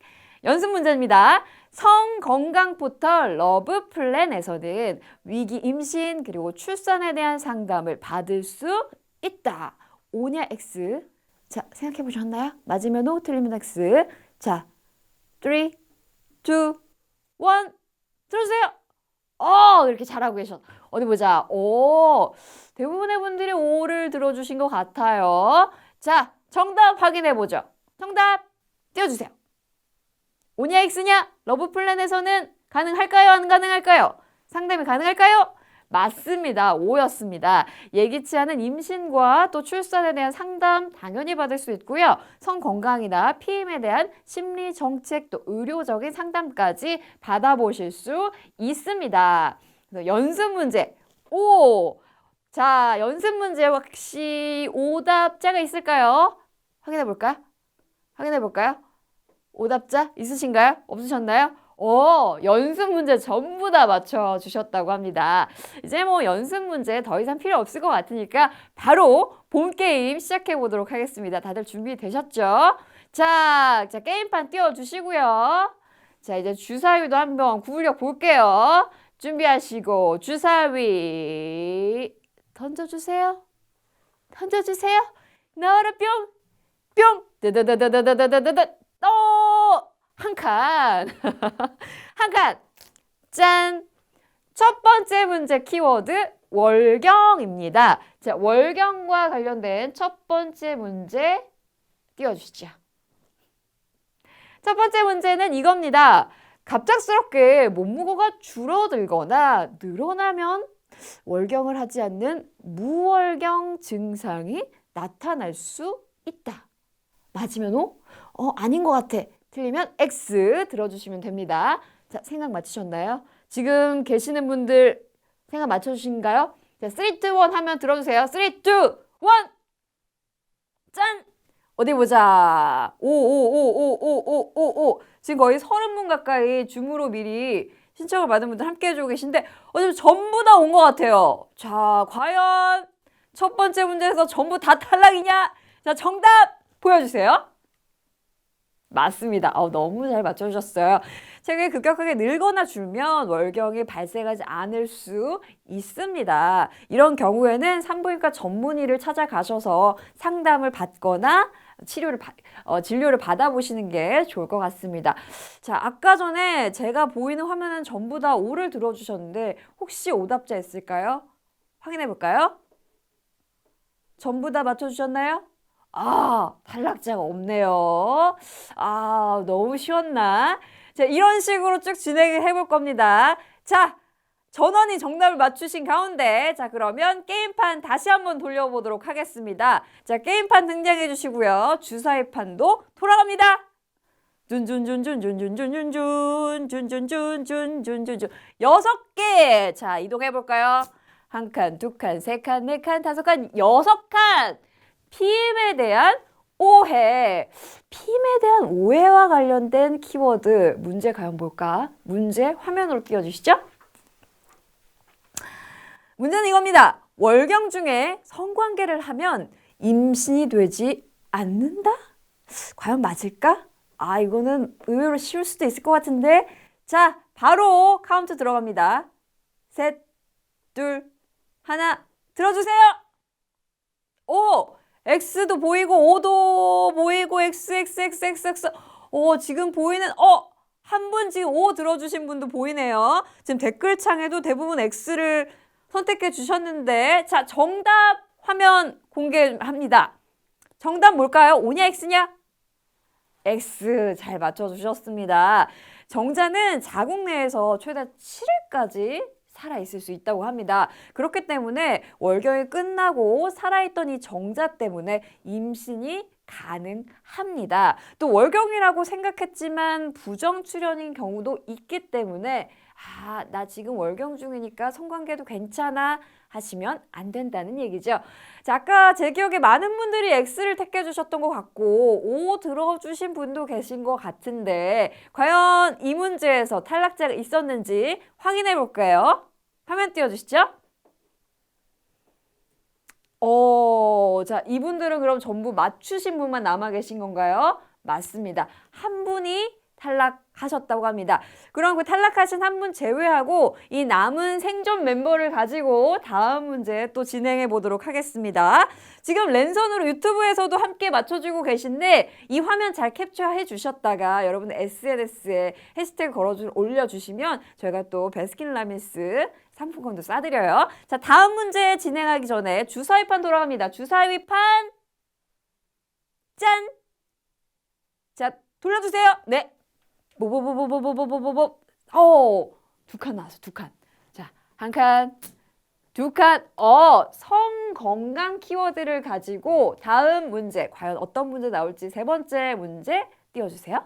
연습 문제입니다. 성건강 포털 러브플랜에서는 위기 임신 그리고 출산에 대한 상담을 받을 수 있다. O냐 X? 자, 생각해 보셨나요? 맞으면 O, 틀리면 X. 자, 3, 2, 1 들어주세요. 이렇게 잘하고 계셔. 어디 보자. 대부분의 분들이 O를 들어주신 것 같아요. 자, 정답 확인해 보죠. 정답 띄워주세요. O냐 X냐? 러브플랜에서는 가능할까요? 안 가능할까요? 상담이 가능할까요? 맞습니다. O였습니다. 예기치 않은 임신과 또 출산에 대한 상담 당연히 받을 수 있고요. 성 건강이나 피임에 대한 심리 정책 또 의료적인 상담까지 받아보실 수 있습니다. 그래서 연습 문제. 오! 자, 연습 문제 혹시 오답자가 있을까요? 확인해 볼까요? 확인해 볼까요? 오답자 있으신가요? 없으셨나요? 연습 문제 전부 다 맞춰주셨다고 합니다. 이제 뭐 연습 문제 더 이상 필요 없을 것 같으니까 바로 본 게임 시작해 보도록 하겠습니다. 다들 준비되셨죠? 자, 게임판 띄워주시고요. 자, 이제 주사위도 한번 굴려 볼게요. 준비하시고 주사위 던져주세요. 던져주세요. 나와라 뿅! 뿅! 드드드드드드드드드 한 칸. 한 칸. 짠. 첫 번째 문제 키워드 월경입니다. 자, 월경과 관련된 첫 번째 문제 띄워주시죠. 첫 번째 문제는 이겁니다. 갑작스럽게 몸무게가 줄어들거나 늘어나면 월경을 하지 않는 무월경 증상이 나타날 수 있다. 맞으면 O? 아닌 것 같아. 틀리면 X 들어주시면 됩니다. 자, 생각 맞추셨나요? 지금 계시는 분들 생각 맞춰주신가요? 자, 3, 2, 1 하면 들어주세요. 3, 2, 1! 짠! 어디 보자. 오. 지금 거의 30분 가까이 줌으로 미리 신청을 받은 분들 함께 해주고 계신데 지금 전부 다 온 것 같아요. 자, 과연 첫 번째 문제에서 전부 다 탈락이냐? 자, 정답 보여주세요. 맞습니다. 너무 잘 맞춰주셨어요. 체격이 급격하게 늘거나 줄면 월경이 발생하지 않을 수 있습니다. 이런 경우에는 산부인과 전문의를 찾아가셔서 상담을 받거나 진료를 받아보시는 게 좋을 것 같습니다. 자, 아까 전에 제가 보이는 화면은 전부 다 O를 들어주셨는데 혹시 오답자 있을까요? 확인해 볼까요? 전부 다 맞춰주셨나요? 탈락자가 없네요. 너무 쉬웠나? 자, 이런 식으로 쭉 진행을 해볼 겁니다. 자, 전원이 정답을 맞추신 가운데 자, 그러면 게임판 다시 한번 돌려보도록 하겠습니다. 자, 게임판 등장해 주시고요. 주사위판도 돌아갑니다. 준준준준준준준준준준준준준준준 6개. 자, 이동해 볼까요? 한 칸, 두 칸, 세 칸, 네 칸, 다섯 칸, 6칸. 피임에 대한 오해. 피임에 대한 오해와 관련된 키워드 문제 과연 뭘까? 문제 화면으로 띄워주시죠. 문제는 이겁니다. 월경 중에 성관계를 하면 임신이 되지 않는다? 과연 맞을까? 이거는 의외로 쉬울 수도 있을 것 같은데. 자, 바로 카운트 들어갑니다. 셋, 둘, 하나, 들어주세요. X도 보이고 O도 보이고 X. 지금 보이는 한 분 지금 O 들어주신 분도 보이네요. 지금 댓글창에도 대부분 X를 선택해 주셨는데 자, 정답 화면 공개합니다. 정답 뭘까요? O냐 X냐? X 잘 맞춰주셨습니다. 정자는 자궁 내에서 최대 7일까지 살아있을 수 있다고 합니다. 그렇기 때문에 월경이 끝나고 살아있던 이 정자 때문에 임신이 가능합니다. 또 월경이라고 생각했지만 부정출현인 경우도 있기 때문에 나 지금 월경 중이니까 성관계도 괜찮아 하시면 안 된다는 얘기죠. 자, 아까 제 기억에 많은 분들이 X를 택해 주셨던 것 같고 O 들어주신 분도 계신 것 같은데 과연 이 문제에서 탈락자가 있었는지 확인해 볼까요? 화면 띄워주시죠. 자, 이분들은 그럼 전부 맞추신 분만 남아 계신 건가요? 맞습니다. 한 분이 탈락하셨다고 합니다. 그럼 그 탈락하신 한 분 제외하고 이 남은 생존 멤버를 가지고 다음 문제 또 진행해 보도록 하겠습니다. 지금 랜선으로 유튜브에서도 함께 맞춰주고 계신데 이 화면 잘 캡처해 주셨다가 여러분 SNS에 해시태그 올려주시면 저희가 또 베스킨라빈스 상품권도 싸드려요. 자, 다음 문제 진행하기 전에 주사위판 돌아갑니다. 주사위판 짠! 자, 돌려주세요. 네. 두 칸 나왔어, 두 칸. 자, 한 칸, 두 칸, 성건강 키워드를 가지고 다음 문제, 과연 어떤 문제 나올지 세 번째 문제 띄워주세요.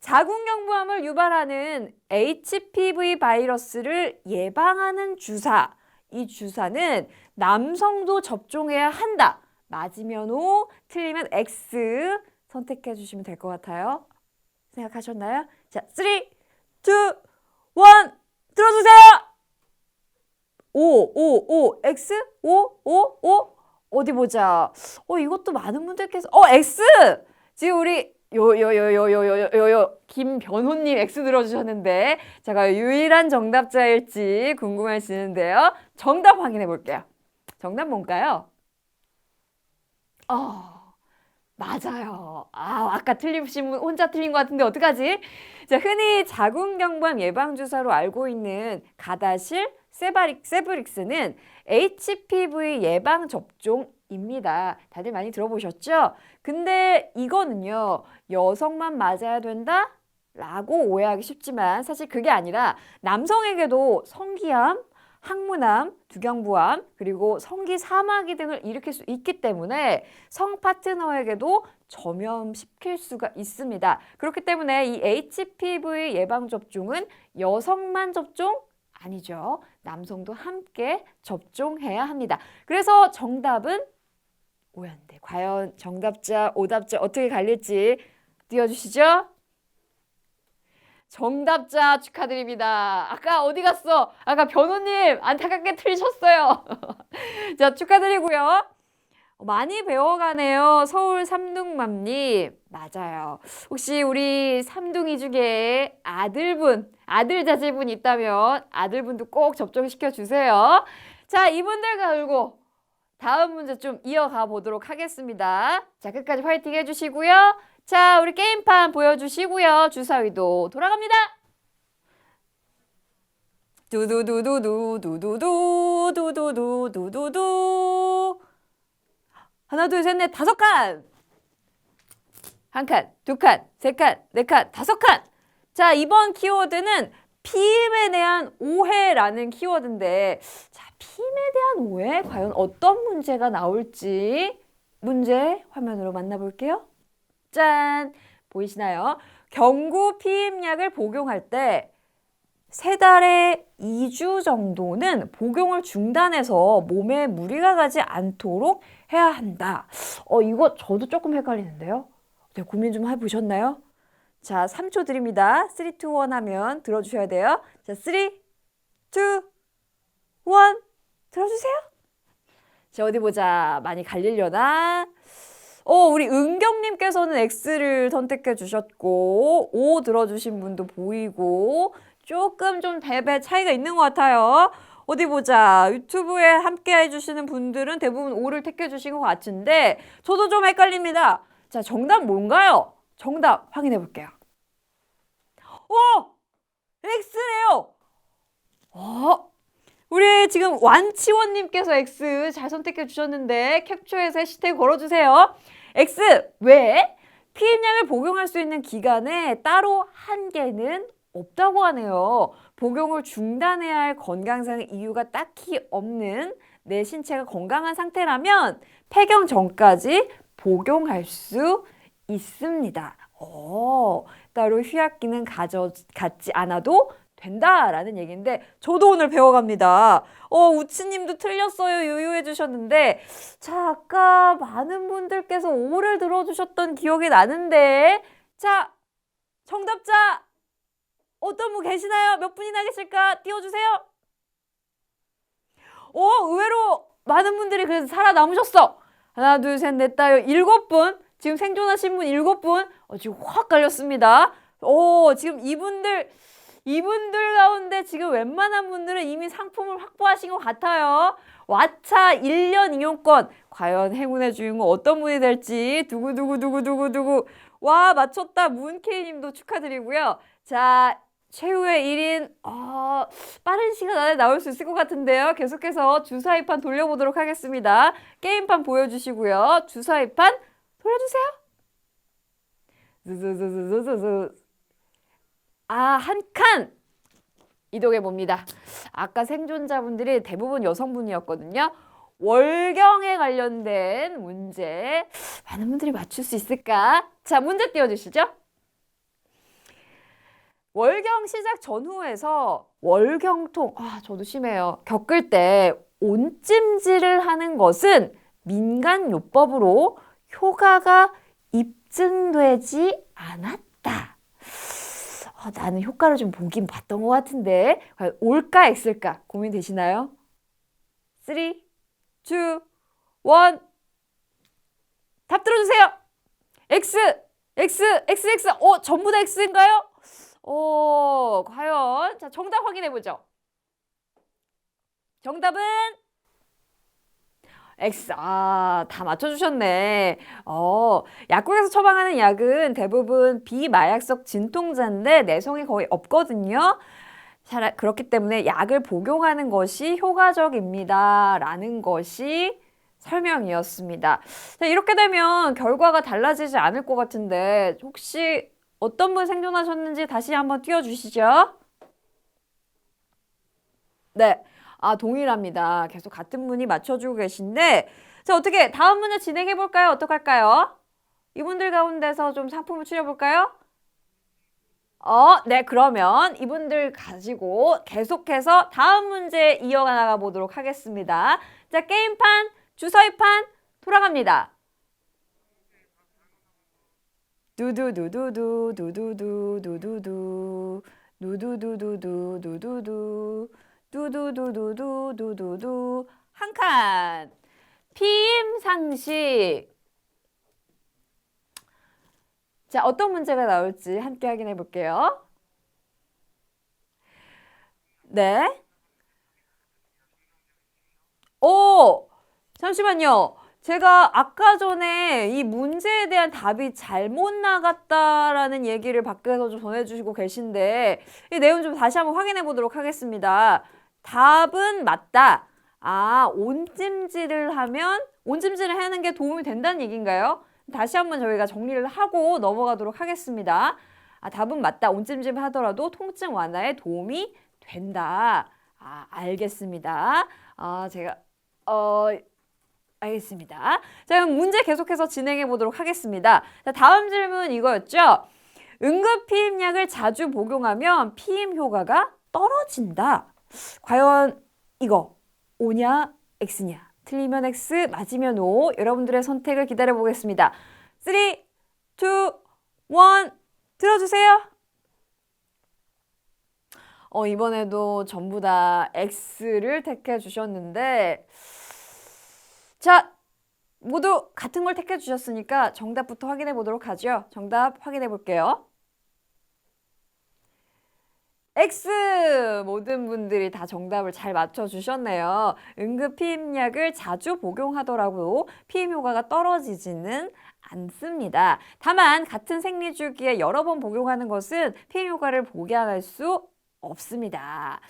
자궁경부암을 유발하는 HPV 바이러스를 예방하는 주사. 이 주사는 남성도 접종해야 한다. 맞으면 O, 틀리면 X 선택해 주시면 될 것 같아요. 생각하셨나요? 자, 3, 2, 1, 들어주세요! O, X, O. 어디 보자. 이것도 많은 분들께서, X! 지금 우리 김 변호님 X 들어주셨는데 제가 유일한 정답자일지 궁금해지는데요. 정답 확인해 볼게요. 정답 뭔가요? 맞아요. 아까 틀리신 분 혼자 틀린 것 같은데 어떡하지? 자, 흔히 자궁경부암 예방주사로 알고 있는 가다실 세브릭스는 HPV 예방접종입니다. 다들 많이 들어보셨죠? 근데 이거는요, 여성만 맞아야 된다? 라고 오해하기 쉽지만 사실 그게 아니라 남성에게도 성기암, 항문암, 두경부암, 그리고 성기 사마귀 등을 일으킬 수 있기 때문에 성 파트너에게도 전염시킬 수가 있습니다. 그렇기 때문에 이 HPV 예방접종은 여성만 접종? 아니죠. 남성도 함께 접종해야 합니다. 그래서 정답은 오였는데 과연 정답자, 오답자 어떻게 갈릴지 띄워주시죠. 정답자 축하드립니다. 아까 어디 갔어? 아까 변호님 안타깝게 틀리셨어요. 자, 축하드리고요. 많이 배워가네요. 서울 삼둥맘님. 맞아요. 혹시 우리 삼둥이 중에 아들 자제분 있다면 아들분도 꼭 접종시켜 주세요. 자, 이분들 걸고 다음 문제 좀 이어가 보도록 하겠습니다. 자, 끝까지 화이팅 해주시고요. 자, 우리 게임판 보여주시고요. 주사위도 돌아갑니다. 두두두두두두두두두두두두. 하나, 둘, 셋, 넷, 5칸. 한 칸, 두 칸, 세 칸, 네 칸, 5칸. 자, 이번 키워드는 피임에 대한 오해라는 키워드인데, 자, 피임에 대한 오해? 과연 어떤 문제가 나올지 문제 화면으로 만나볼게요. 짠! 보이시나요? 경구 피임약을 복용할 때 3달에 2주 정도는 복용을 중단해서 몸에 무리가 가지 않도록 해야 한다. 이거 저도 조금 헷갈리는데요. 네, 고민 좀 해보셨나요? 자, 3초 드립니다. 3, 2, 1 하면 들어주셔야 돼요. 자, 3, 2, 1 들어주세요. 자, 어디 보자. 많이 갈리려나? 우리 은경님께서는 X를 선택해 주셨고, O 들어주신 분도 보이고, 조금 좀 배배 차이가 있는 것 같아요. 어디 보자. 유튜브에 함께 해주시는 분들은 대부분 O를 택해 주신 것 같은데, 저도 좀 헷갈립니다. 자, 정답 뭔가요? 정답 확인해 볼게요. X래요! 우리 지금 완치원님께서 X 잘 선택해 주셨는데 캡처해서 해시태그 걸어주세요. X! 왜? 피임약을 복용할 수 있는 기간에 따로 한계는 없다고 하네요. 복용을 중단해야 할 건강상 이유가 딱히 없는 내 신체가 건강한 상태라면 폐경 전까지 복용할 수 있습니다. 따로 휴약 기능 갖지 않아도 된다라는 얘기인데 저도 오늘 배워갑니다. 우치님도 틀렸어요. 유유해 주셨는데 자, 아까 많은 분들께서 O를 들어주셨던 기억이 나는데 자, 정답자 어떤 분 계시나요? 몇 분이나 계실까? 띄워주세요. 의외로 많은 분들이 그래서 살아남으셨어. 하나, 둘, 셋, 넷, 다섯, 7분. 지금 생존하신 분 7분. 지금 확 갈렸습니다. 지금 이분들 가운데 지금 웬만한 분들은 이미 상품을 확보하신 것 같아요. 왓챠 1년 이용권. 과연 행운의 주인공 어떤 분이 될지. 두구두구두구두구두구. 와, 맞췄다. 문케이님도 축하드리고요. 자, 최후의 1인 빠른 시간 안에 나올 수 있을 것 같은데요. 계속해서 주사위판 돌려보도록 하겠습니다. 게임판 보여주시고요. 주사위판 돌려주세요. 한 칸! 이동해 봅니다. 아까 생존자분들이 대부분 여성분이었거든요. 월경에 관련된 문제 많은 분들이 맞출 수 있을까? 자, 문제 띄워주시죠. 월경 시작 전후에서 월경통, 저도 심해요. 겪을 때 온찜질을 하는 것은 민간요법으로 효과가 입증되지 않았다. 나는 효과를 좀 보긴 봤던 것 같은데 과연 올까 X일까 고민되시나요? 3, 2, 1 답 들어주세요. X, X, X, X. 전부 다 X인가요? 과연 자 정답 확인해보죠. 정답은 X. 다 맞춰주셨네. 약국에서 처방하는 약은 대부분 비마약성 진통제인데 내성이 거의 없거든요. 그렇기 때문에 약을 복용하는 것이 효과적입니다. 라는 것이 설명이었습니다. 자, 이렇게 되면 결과가 달라지지 않을 것 같은데 혹시 어떤 분 생존하셨는지 다시 한번 띄워주시죠. 네. 동일합니다. 계속 같은 분이 맞춰주고 계신데 자, 어떻게 다음 문제 진행해 볼까요? 어떡할까요? 이분들 가운데서 좀 상품을 추려볼까요? 네, 그러면 이분들 가지고 계속해서 다음 문제 이어나가 보도록 하겠습니다. 자, 게임판, 주사위판 돌아갑니다. 두두두두두 두두두 두두두 두두두두두 두두두 두두두두두두두 한 칸. 피임 상식. 자, 어떤 문제가 나올지 함께 확인해 볼게요. 네. 잠시만요. 제가 아까 전에 이 문제에 대한 답이 잘못 나갔다라는 얘기를 밖에서 좀 전해주시고 계신데 이 내용 좀 다시 한번 확인해 보도록 하겠습니다. 답은 맞다. 온찜질을 하는 게 도움이 된다는 얘기인가요? 다시 한번 저희가 정리를 하고 넘어가도록 하겠습니다. 답은 맞다. 온찜질 하더라도 통증 완화에 도움이 된다. 알겠습니다. 제가 알겠습니다. 자, 그럼 문제 계속해서 진행해 보도록 하겠습니다. 자, 다음 질문 이거였죠. 응급 피임약을 자주 복용하면 피임 효과가 떨어진다. 과연 이거 O냐 X냐? 틀리면 X, 맞으면 O. 여러분들의 선택을 기다려 보겠습니다. 3, 2, 1 들어주세요. 이번에도 전부 다 X를 택해 주셨는데 자, 모두 같은 걸 택해 주셨으니까 정답부터 확인해 보도록 하죠. 정답 확인해 볼게요. X! 모든 분들이 다 정답을 잘 맞춰주셨네요. 응급 피임약을 자주 복용하더라도 피임 효과가 떨어지지는 않습니다. 다만 같은 생리주기에 여러 번 복용하는 것은 피임 효과를 보장할 수 없습니다.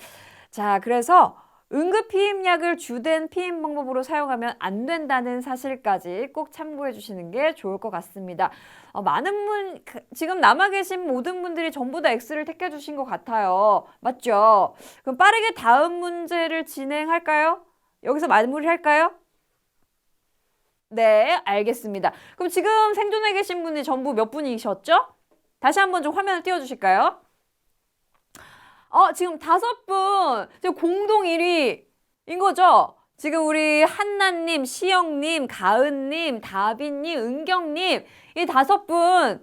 자, 그래서 응급 피임약을 주된 피임 방법으로 사용하면 안 된다는 사실까지 꼭 참고해 주시는 게 좋을 것 같습니다. 지금 남아 계신 모든 분들이 전부 다 X를 택해 주신 것 같아요. 맞죠? 그럼 빠르게 다음 문제를 진행할까요? 여기서 마무리할까요? 네, 알겠습니다. 그럼 지금 생존해 계신 분이 전부 몇 분이셨죠? 다시 한번 좀 화면을 띄워주실까요? 지금 5분, 지금 공동 1위인 거죠? 지금 우리 한나님, 시영님, 가은님, 다빈님, 은경님 이 5분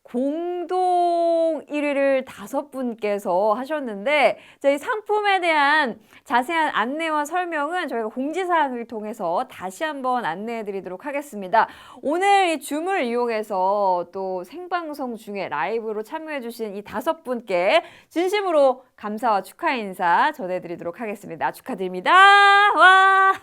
공동 1위를 5분께서 하셨는데 저희 상품에 대한 자세한 안내와 설명은 저희가 공지사항을 통해서 다시 한번 안내해 드리도록 하겠습니다. 오늘 이 줌을 이용해서 또 생방송 중에 라이브로 참여해 주신 이 5분께 진심으로 감사와 축하 인사 전해드리도록 하겠습니다. 축하드립니다. 와!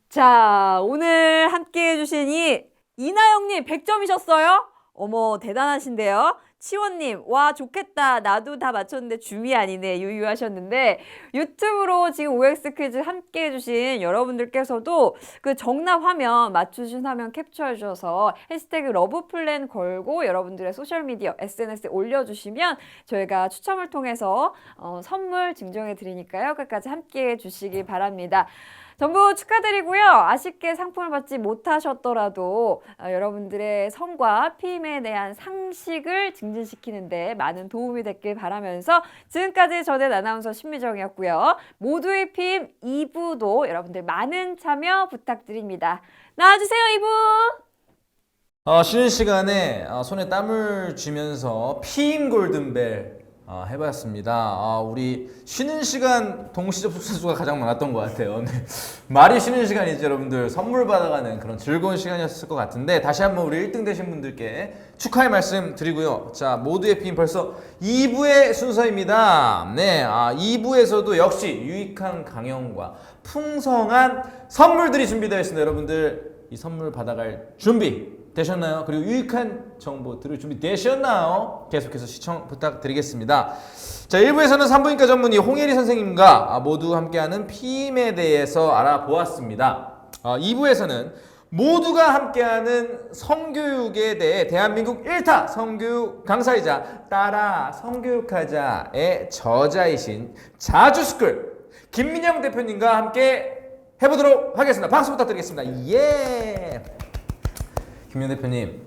자, 오늘 함께 해주신 이나영님 100점이셨어요? 어머, 대단하신데요. 치원님, 와, 좋겠다. 나도 다 맞췄는데 줌이 아니네. 유유하셨는데, 유튜브로 지금 OX 퀴즈 함께 해주신 여러분들께서도 그 정답 화면, 맞추신 화면 캡처해 주셔서 해시태그 러브플랜 걸고 여러분들의 소셜미디어, SNS에 올려주시면 저희가 추첨을 통해서 선물 증정해 드리니까요. 끝까지 함께 해주시기 바랍니다. 전부 축하드리고요. 아쉽게 상품을 받지 못하셨더라도 여러분들의 성과 피임에 대한 상식을 증진시키는데 많은 도움이 됐길 바라면서 지금까지 전엔 아나운서 신미정이었고요. 모두의 피임 2부도 여러분들 많은 참여 부탁드립니다. 나와주세요, 2부! 쉬는 시간에 손에 땀을 쥐면서 피임 골든벨 해봤습니다. 우리 쉬는 시간 동시 접속 수가 가장 많았던 것 같아요. 네. 말이 쉬는 시간이죠, 여러분들. 선물 받아가는 그런 즐거운 시간이었을 것 같은데 다시 한번 우리 1등 되신 분들께 축하의 말씀 드리고요. 자, 모두의 피임 벌써 2부의 순서입니다. 네, 2부에서도 역시 유익한 강연과 풍성한 선물들이 준비되어 있습니다. 여러분들 이 선물 받아갈 준비 되셨나요? 그리고 유익한 정보 들을 준비 되셨나요? 계속해서 시청 부탁드리겠습니다. 자, 1부에서는 산부인과 전문의 홍예리 선생님과 모두 함께하는 피임에 대해서 알아보았습니다. 2부에서는 모두가 함께하는 성교육에 대해 대한민국 1타 성교육 강사이자 따라 성교육하자의 저자이신 자주스쿨 김민영 대표님과 함께 해보도록 하겠습니다. 박수 부탁드리겠습니다. 예! 김명 대표님,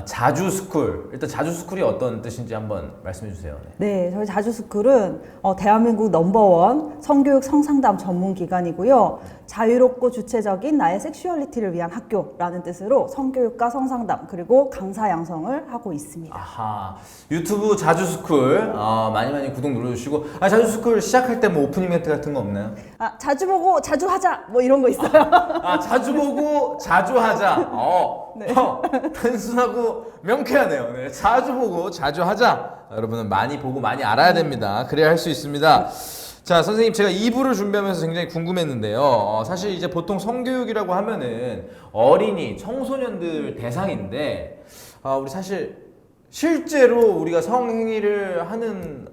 자주스쿨, 일단 자주스쿨이 어떤 뜻인지 한번 말씀해 주세요. 네, 저희 자주스쿨은 대한민국 넘버원 성교육 성상담 전문 기관이고요. 자유롭고 주체적인 나의 섹슈얼리티를 위한 학교라는 뜻으로 성교육과 성상담 그리고 강사 양성을 하고 있습니다. 아하, 유튜브 자주스쿨 많이 구독 눌러주시고 자주스쿨 시작할 때 뭐 오프닝 멘트 같은 거 없나요? 자주 보고 자주 하자 뭐 이런 거 있어요. 자주 보고 자주 하자. 네. 단순하고 명쾌하네요. 네, 자주 보고 자주 하자. 여러분은 많이 보고 많이 알아야 됩니다. 그래야 할 수 있습니다. 자, 선생님, 제가 2부를 준비하면서 굉장히 궁금했는데요. 사실 이제 보통 성교육이라고 하면은 어린이, 청소년들 대상인데, 우리 사실 실제로 우리가 성행위를 하는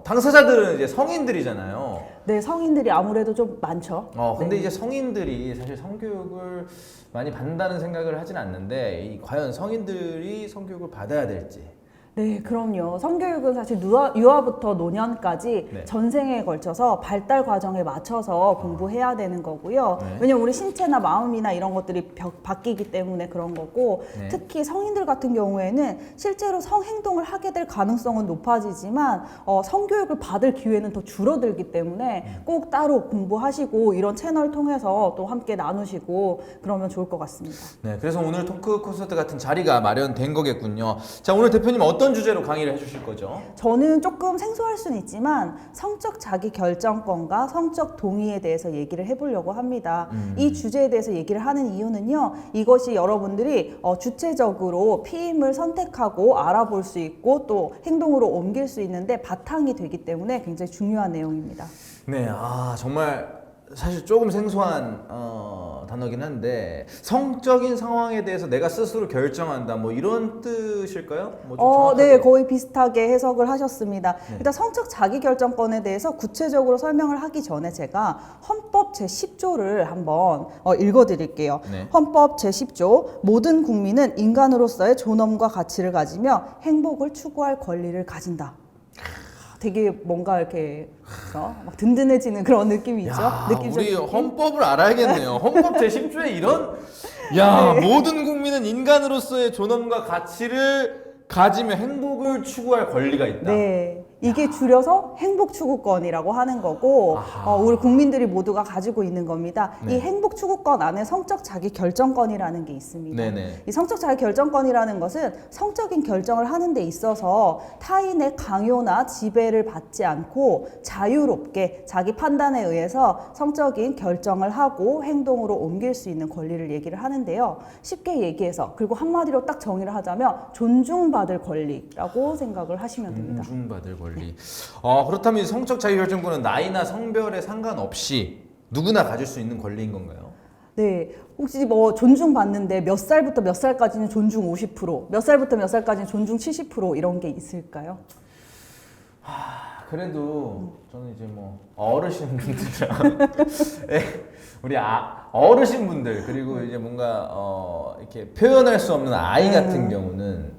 당사자들은 이제 성인들이잖아요. 네, 성인들이 아무래도 좀 많죠. 근데 네. 이제 성인들이 사실 성교육을 많이 받는다는 생각을 하진 않는데, 과연 성인들이 성교육을 받아야 될지. 네, 그럼요. 성교육은 사실 유아부터 노년까지 네. 전생에 걸쳐서 발달 과정에 맞춰서 공부해야 되는 거고요. 네. 왜냐면 우리 신체나 마음이나 이런 것들이 바뀌기 때문에 그런 거고, 네. 특히 성인들 같은 경우에는 실제로 성행동을 하게 될 가능성은 높아지지만 성교육을 받을 기회는 더 줄어들기 때문에 꼭 따로 공부하시고 이런 채널 통해서 또 함께 나누시고 그러면 좋을 것 같습니다. 네, 그래서 오늘 토크 콘서트 같은 자리가 마련된 거겠군요. 자, 오늘 대표님 어떤 주제로 강의를 해주실 거죠? 저는 조금 생소할 수는 있지만 성적 자기 결정권과 성적 동의에 대해서 얘기를 해보려고 합니다. 이 주제에 대해서 얘기를 하는 이유는요, 이것이 여러분들이 주체적으로 피임을 선택하고 알아볼 수 있고 또 행동으로 옮길 수 있는데 바탕이 되기 때문에 굉장히 중요한 내용입니다. 네, 정말 사실 조금 생소한 단어긴 한데 성적인 상황에 대해서 내가 스스로 결정한다 뭐 이런 뜻일까요? 뭐좀 정확하게. 네, 거의 비슷하게 해석을 하셨습니다. 네. 일단 성적 자기결정권에 대해서 구체적으로 설명을 하기 전에 제가 헌법 제10조를 한번 읽어드릴게요. 네. 헌법 제10조 모든 국민은 인간으로서의 존엄과 가치를 가지며 행복을 추구할 권리를 가진다. 되게 뭔가 이렇게 막 든든해지는 그런 느낌이 있죠. 우리 헌법을 알아야겠네요. 헌법 제10조에 이런 모든 국민은 인간으로서의 존엄과 가치를 가지며 행복을 추구할 권리가 있다. 네. 이게 줄여서 행복추구권이라고 하는 거고 우리 국민들이 모두가 가지고 있는 겁니다. 네. 이 행복추구권 안에 성적 자기결정권이라는 게 있습니다. 네네. 이 성적 자기결정권이라는 것은 성적인 결정을 하는 데 있어서 타인의 강요나 지배를 받지 않고 자유롭게 자기 판단에 의해서 성적인 결정을 하고 행동으로 옮길 수 있는 권리를 얘기를 하는데요. 쉽게 얘기해서 그리고 한마디로 딱 정의를 하자면 존중받을 권리라고 생각을 하시면 됩니다. 존중받을 권리. 그렇다면 이 성적 자유결정권은 나이나 성별에 상관없이 누구나 가질 수 있는 권리인 건가요? 네, 혹시 뭐 존중받는데 몇 살부터 몇 살까지는 존중 50%, 몇 살부터 몇 살까지는 존중 70% 이런 게 있을까요? 그래도 저는 이제 뭐 어르신분들이랑 우리 어르신분들 그리고 이제 뭔가 이렇게 표현할 수 없는 아이 같은 경우는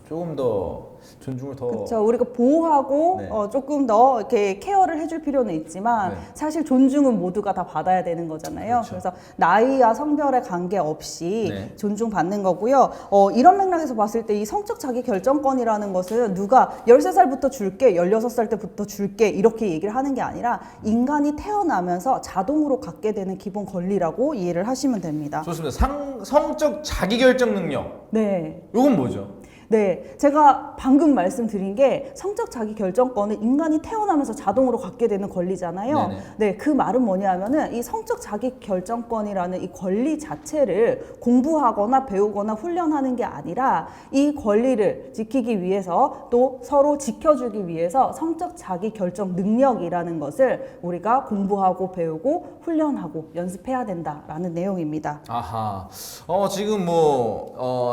조금 더 존중을 더 그렇죠. 우리가 보호하고 네. 조금 더 이렇게 케어를 해줄 필요는 있지만 네. 사실 존중은 모두가 다 받아야 되는 거잖아요. 그렇죠. 그래서 나이와 성별에 관계없이 네. 존중받는 거고요. 이런 맥락에서 봤을 때 이 성적 자기 결정권이라는 것은 누가 13살부터 줄게, 16살 때부터 줄게 이렇게 얘기를 하는 게 아니라 인간이 태어나면서 자동으로 갖게 되는 기본 권리라고 이해를 하시면 됩니다. 좋습니다. 성적 자기결정 능력. 네. 이건 뭐죠? 네, 제가 방금 말씀드린 게 성적 자기 결정권은 인간이 태어나면서 자동으로 갖게 되는 권리잖아요. 네네. 네, 그 말은 뭐냐면은 이 성적 자기 결정권이라는 이 권리 자체를 공부하거나 배우거나 훈련하는 게 아니라 이 권리를 지키기 위해서 또 서로 지켜주기 위해서 성적 자기 결정 능력이라는 것을 우리가 공부하고 배우고 훈련하고 연습해야 된다라는 내용입니다. 아하. 지금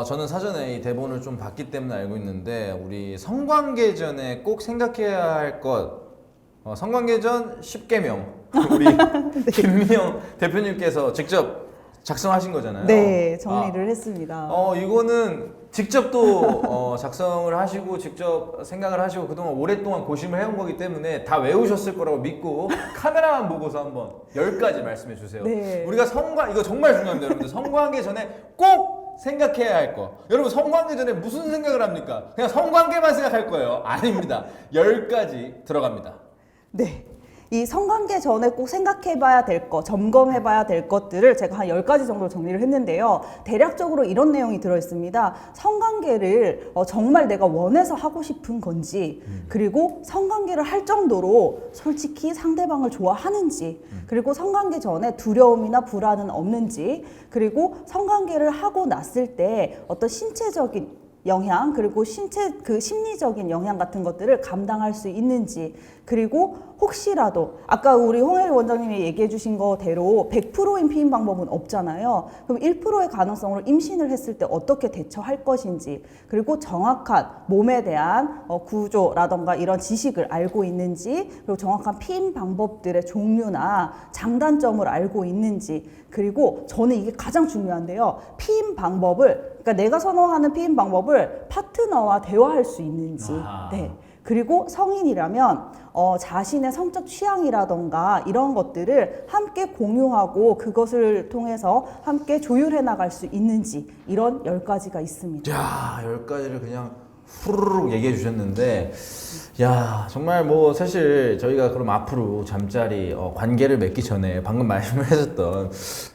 저는 사전에 이 대본을 좀 봤기 때문에 알고 있는데 우리 성관계 전에 꼭 생각해야 할 것. 성관계 전 10계명. 우리 김민영 대표님께서 직접 작성하신 거잖아요. 네, 정리를 했습니다. 이거는 직접 또 작성을 하시고 직접 생각을 하시고 그동안 오랫동안 고심을 해온 거기 때문에 다 외우셨을 거라고 믿고 카메라만 보고서 한번 10가지 말씀해 주세요. 네. 우리가 이거 정말 중요합니다, 여러분들. 성관계 전에 꼭 생각해야 할 거. 여러분 성관계 전에 무슨 생각을 합니까? 그냥 성관계만 생각할 거예요. 아닙니다. 10가지 들어갑니다. 네. 이 성관계 전에 꼭 생각해봐야 될 것, 점검해봐야 될 것들을 제가 한 10가지 정도 정리를 했는데요. 대략적으로 이런 내용이 들어있습니다. 성관계를 정말 내가 원해서 하고 싶은 건지, 그리고 성관계를 할 정도로 솔직히 상대방을 좋아하는지, 그리고 성관계 전에 두려움이나 불안은 없는지, 그리고 성관계를 하고 났을 때 어떤 신체적인 영향 그리고 심리적인 영향 같은 것들을 감당할 수 있는지, 그리고 혹시라도 아까 우리 홍혜리 원장님이 얘기해 주신 거대로 100%인 피임 방법은 없잖아요. 그럼 1%의 가능성으로 임신을 했을 때 어떻게 대처할 것인지, 그리고 정확한 몸에 대한 구조라던가 이런 지식을 알고 있는지, 그리고 정확한 피임 방법들의 종류나 장단점을 알고 있는지, 그리고 저는 이게 가장 중요한데요. 피임 방법을, 그러니까 내가 선호하는 피임 방법을 파트너와 대화할 수 있는지. 아하. 네. 그리고 성인이라면 자신의 성적 취향이라던가 이런 것들을 함께 공유하고 그것을 통해서 함께 조율해 나갈 수 있는지, 이런 10가지가 있습니다. 야, 10가지를 그냥 후루룩 얘기해 주셨는데, 야, 정말 사실 저희가 그럼 앞으로 잠자리 관계를 맺기 전에 방금 말씀을 하셨던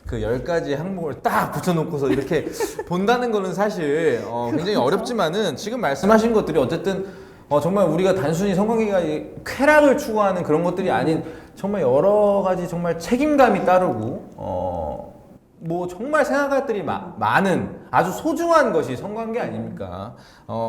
그 10가지 항목을 딱 붙여놓고서 이렇게 본다는 거는 사실 굉장히 어렵지만은 지금 말씀하신 것들이 어쨌든 정말 우리가 단순히 성관계가 쾌락을 추구하는 그런 것들이 아닌 정말 여러 가지 정말 책임감이 따르고 정말 생각할 것들이 많은 아주 소중한 것이 성관계 아닙니까?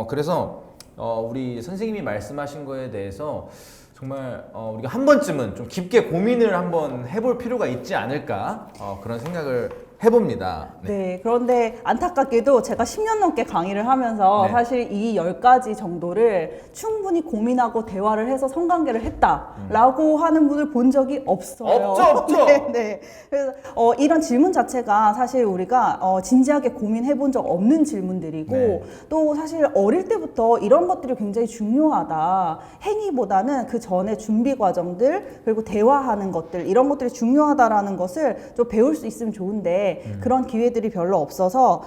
그래서 우리 선생님이 말씀하신 거에 대해서 정말 우리가 한 번쯤은 좀 깊게 고민을 한번 해볼 필요가 있지 않을까 그런 생각을 해봅니다. 네, 그런데 안타깝게도 제가 10년 넘게 강의를 하면서 네. 사실 이 10가지 정도를 충분히 고민하고 대화를 해서 성관계를 했다라고 하는 분을 본 적이 없어요. 없죠. 네, 네. 그래서 이런 질문 자체가 사실 우리가 진지하게 고민해 본 적 없는 질문들이고, 네. 또 사실 어릴 때부터 이런 것들이 굉장히 중요하다. 행위보다는 그 전에 준비 과정들, 그리고 대화하는 것들, 이런 것들이 중요하다라는 것을 좀 배울 수 있으면 좋은데 그런 기회들이 별로 없어서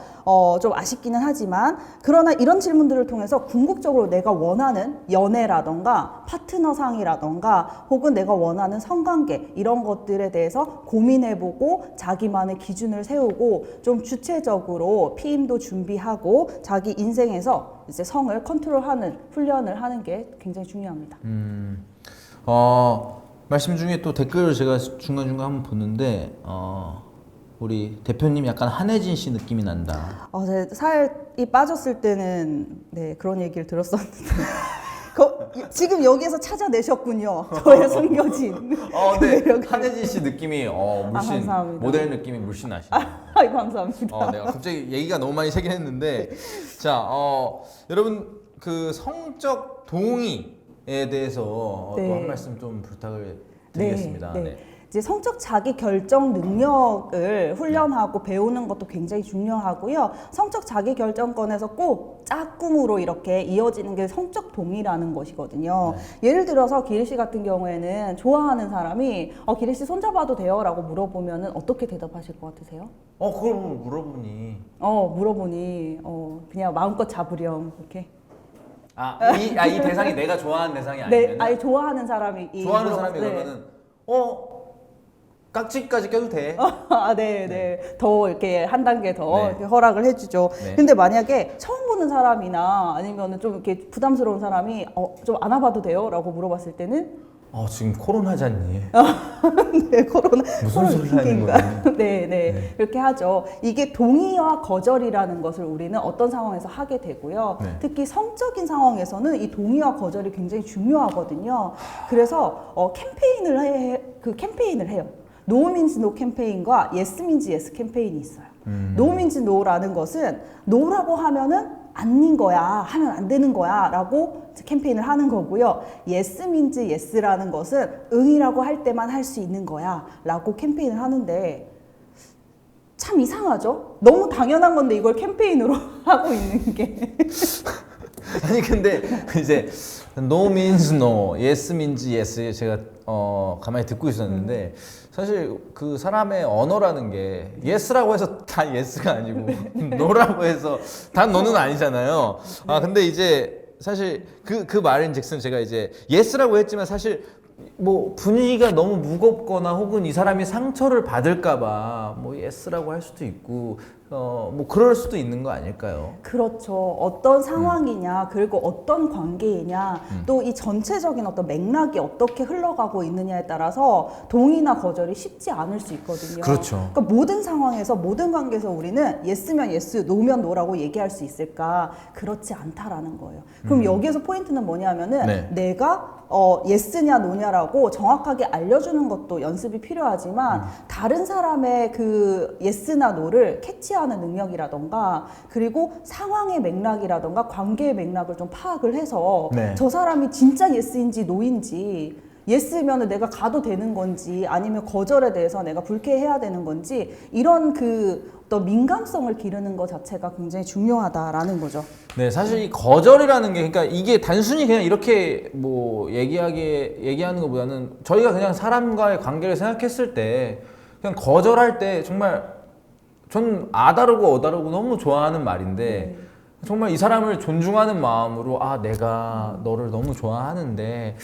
좀 아쉽기는 하지만, 그러나 이런 질문들을 통해서 궁극적으로 내가 원하는 연애라던가 파트너상이라던가 혹은 내가 원하는 성관계, 이런 것들에 대해서 고민해보고 자기만의 기준을 세우고 좀 주체적으로 피임도 준비하고 자기 인생에서 이제 성을 컨트롤하는 훈련을 하는 게 굉장히 중요합니다. 말씀 중에 또 댓글을 제가 중간중간 한번 보는데 우리 대표님 약간 한혜진 씨 느낌이 난다. 살이 빠졌을 때는 네, 그런 얘기를 들었었는데 지금 여기에서 찾아내셨군요. 저의 숨겨진. 네. 매력을. 한혜진 씨 느낌이 물씬 감사합니다. 모델 느낌이 물씬 나시네요. 아이, 감사합니다. 내가 갑자기 얘기가 너무 많이 새긴 했는데 자, 여러분 그 성적 동의에 대해서 또 네. 한 말씀 좀 부탁을 드리겠습니다. 네. 이제 성적 자기 결정 능력을 훈련하고 배우는 것도 굉장히 중요하고요. 성적 자기 결정권에서 꼭 짝꿍으로 이렇게 이어지는 게 성적 동의라는 것이거든요. 예를 들어서 기리 씨 같은 경우에는 좋아하는 사람이 기리 씨 손잡아도 돼요라고 물어보면은 어떻게 대답하실 것 같으세요? 그걸 물어보니 물어보니 그냥 마음껏 잡으렴 이렇게. 이 대상이 내가 좋아하는 대상이 네, 아니면 아니 좋아하는 사람이 좋아하는 사람이 네. 그러면은 깍지까지 껴도 돼. 네. 더 이렇게 한 단계 더 네. 이렇게 허락을 해주죠. 네. 근데 만약에 처음 보는 사람이나 아니면은 좀 이렇게 부담스러운 사람이 좀 안아봐도 돼요?라고 물어봤을 때는 지금 코로나잖니. 네, 코로나 무슨 소리를 하는 거야? 네. 그렇게 하죠. 이게 동의와 거절이라는 것을 우리는 어떤 상황에서 하게 되고요. 네. 특히 성적인 상황에서는 이 동의와 거절이 굉장히 중요하거든요. 그래서 캠페인을 해요. No means no 캠페인과 Yes means yes 캠페인이 있어요. No means no라는 것은 no라고 하면은 아닌 거야, 하면 안 되는 거야 라고 캠페인을 하는 거고요. Yes means yes라는 것은 응이라고 할 때만 할 수 있는 거야 라고 캠페인을 하는데 참 이상하죠? 너무 당연한 건데 이걸 캠페인으로 하고 있는 게 아니 근데 이제 no means no, yes means yes 제가 가만히 듣고 있었는데 사실 그 사람의 언어라는 게 yes라고 해서 다 yes가 아니고 no라고 해서 다 no는 아니잖아요. 근데 이제 사실 그 말인즉슨 제가 이제 yes라고 했지만 사실 뭐 분위기가 너무 무겁거나 혹은 이 사람이 상처를 받을까봐 뭐 yes라고 할 수도 있고 뭐 그럴 수도 있는 거 아닐까요? 그렇죠. 어떤 상황이냐, 그리고 어떤 관계이냐, 또 이 전체적인 어떤 맥락이 어떻게 흘러가고 있느냐에 따라서 동의나 거절이 쉽지 않을 수 있거든요. 그렇죠. 그러니까 모든 상황에서, 모든 관계에서 우리는 yes면 yes, no면 no라고 얘기할 수 있을까? 그렇지 않다라는 거예요. 그럼 여기에서 포인트는 뭐냐면은 네. 내가 yes냐 no냐라고 정확하게 알려주는 것도 연습이 필요하지만 다른 사람의 그 yes나 no를 캐치하는 능력이라던가 그리고 상황의 맥락이라던가 관계의 맥락을 좀 파악을 해서 네. 저 사람이 진짜 yes인지 no인지 yes면 내가 가도 되는 건지 아니면 거절에 대해서 내가 불쾌해야 되는 건지 이런 그 어떤 민감성을 기르는 것 자체가 굉장히 중요하다라는 거죠. 네, 사실 이 거절이라는 게, 그러니까 이게 단순히 그냥 이렇게 뭐 얘기하는 것보다는 저희가 그냥 사람과의 관계를 생각했을 때 그냥 거절할 때 정말 전 아다르고 어다르고 너무 좋아하는 말인데 정말 이 사람을 존중하는 마음으로 내가 너를 너무 좋아하는데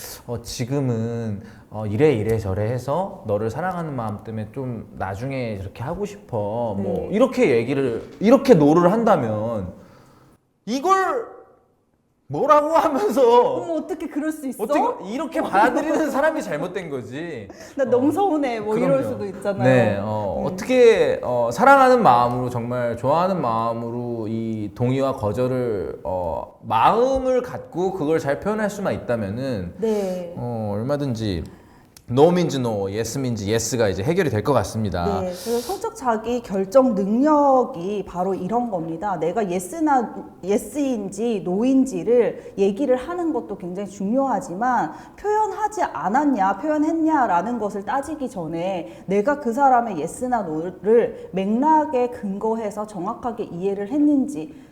지금은 이래 저래 해서 너를 사랑하는 마음 때문에 좀 나중에 이렇게 하고 싶어 뭐 이렇게 노를 한다면 이걸 뭐라고 하면서 어머 어떻게 그럴 수 있어? 어떻게 이렇게 받아들이는 사람이 잘못된 거지. 나 너무 서운해 뭐 이럴 그럼요. 수도 있잖아요. 네, 어떻게 사랑하는 마음으로 정말 좋아하는 마음으로 이 동의와 거절을 마음을 갖고 그걸 잘 표현할 수만 있다면은 네. 얼마든지 no means no, yes means yes가 이제 해결이 될 것 같습니다. 네, 그래서 성적 자기 결정 능력이 바로 이런 겁니다. 내가 yes인지 no인지를 얘기를 하는 것도 굉장히 중요하지만 표현하지 않았냐, 표현했냐라는 것을 따지기 전에 내가 그 사람의 yes나 no를 맥락에 근거해서 정확하게 이해를 했는지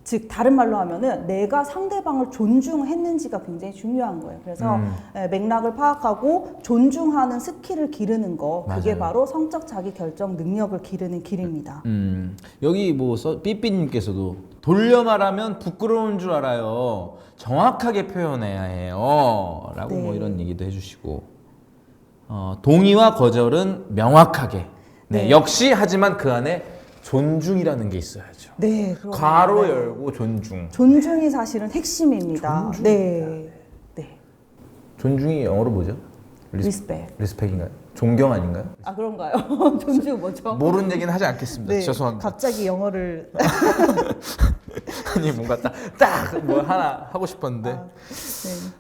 즉 다른 말로 하면은 내가 상대방을 존중했는지가 굉장히 중요한 거예요. 그래서 맥락을 파악하고 존중하는 스킬을 기르는 거 그게 맞아요. 바로 성적 자기 결정 능력을 기르는 길입니다. 여기 뭐 삐삐님께서도 돌려 말하면 부끄러운 줄 알아요. 정확하게 표현해야 해요. 라고 네. 뭐 이런 얘기도 해주시고 동의와 거절은 명확하게. 네, 네. 역시 하지만 그 안에 존중이라는 게 있어야죠. 네, 그럼요. 괄호 네. 열고 존중. 존중이 사실은 핵심입니다. 존중입니다. 네, 네. 존중이 영어로 뭐죠? Respect. 리스펙인가요? 존경 아닌가요? 아 그런가요? 존중 뭐죠? 모르는 얘기는 하지 않겠습니다. 네, 죄송합니다. 갑자기 영어를 아니 뭔가 딱 뭐 하나 하고 싶었는데. 네.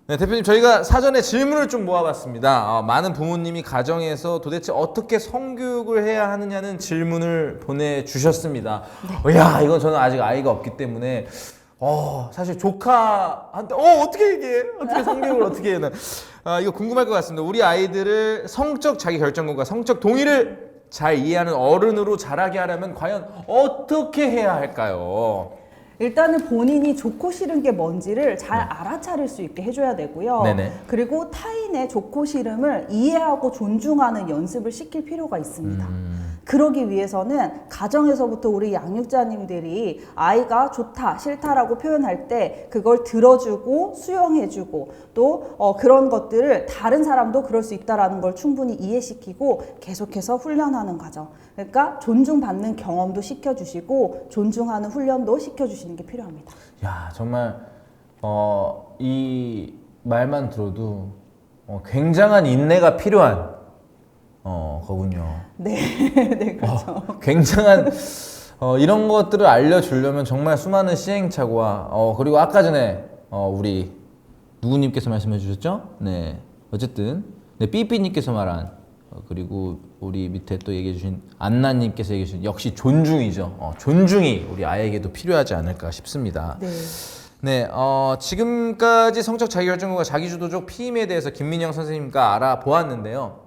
네, 대표님 저희가 사전에 질문을 좀 모아봤습니다. 많은 부모님이 가정에서 도대체 어떻게 성교육을 해야 하느냐는 질문을 보내주셨습니다. 야 이건 저는 아직 아이가 없기 때문에 사실 조카한테 어떻게 얘기해? 어떻게 성교육을 어떻게 해? 이거 궁금할 것 같습니다. 우리 아이들을 성적 자기결정권과 성적 동의를 잘 이해하는 어른으로 자라게 하려면 과연 어떻게 해야 할까요? 일단은 본인이 좋고 싫은 게 뭔지를 잘 알아차릴 수 있게 해줘야 되고요. 네네. 그리고 타인의 좋고 싫음을 이해하고 존중하는 연습을 시킬 필요가 있습니다. 그러기 위해서는 가정에서부터 우리 양육자님들이 아이가 좋다, 싫다라고 표현할 때 그걸 들어주고 수용해주고 또 그런 것들을 다른 사람도 그럴 수 있다라는 걸 충분히 이해시키고 계속해서 훈련하는 과정. 그러니까 존중받는 경험도 시켜주시고 존중하는 훈련도 시켜주시는 게 필요합니다. 야 정말 이 말만 들어도 굉장한 인내가 필요한 거군요. 네, 네 그렇죠. 굉장한 이런 것들을 알려주려면 정말 수많은 시행착오와 그리고 아까 전에 우리 누구님께서 말씀해 주셨죠? 네 어쨌든 네 삐삐님께서 말한 그리고 우리 밑에 또 얘기해 주신 안나님께서 얘기해 주신 역시 존중이죠. 존중이 우리 아이에게도 필요하지 않을까 싶습니다. 네. 네, 지금까지 성적 자기결정권과 자기주도적 피임에 대해서 김민영 선생님과 알아보았는데요.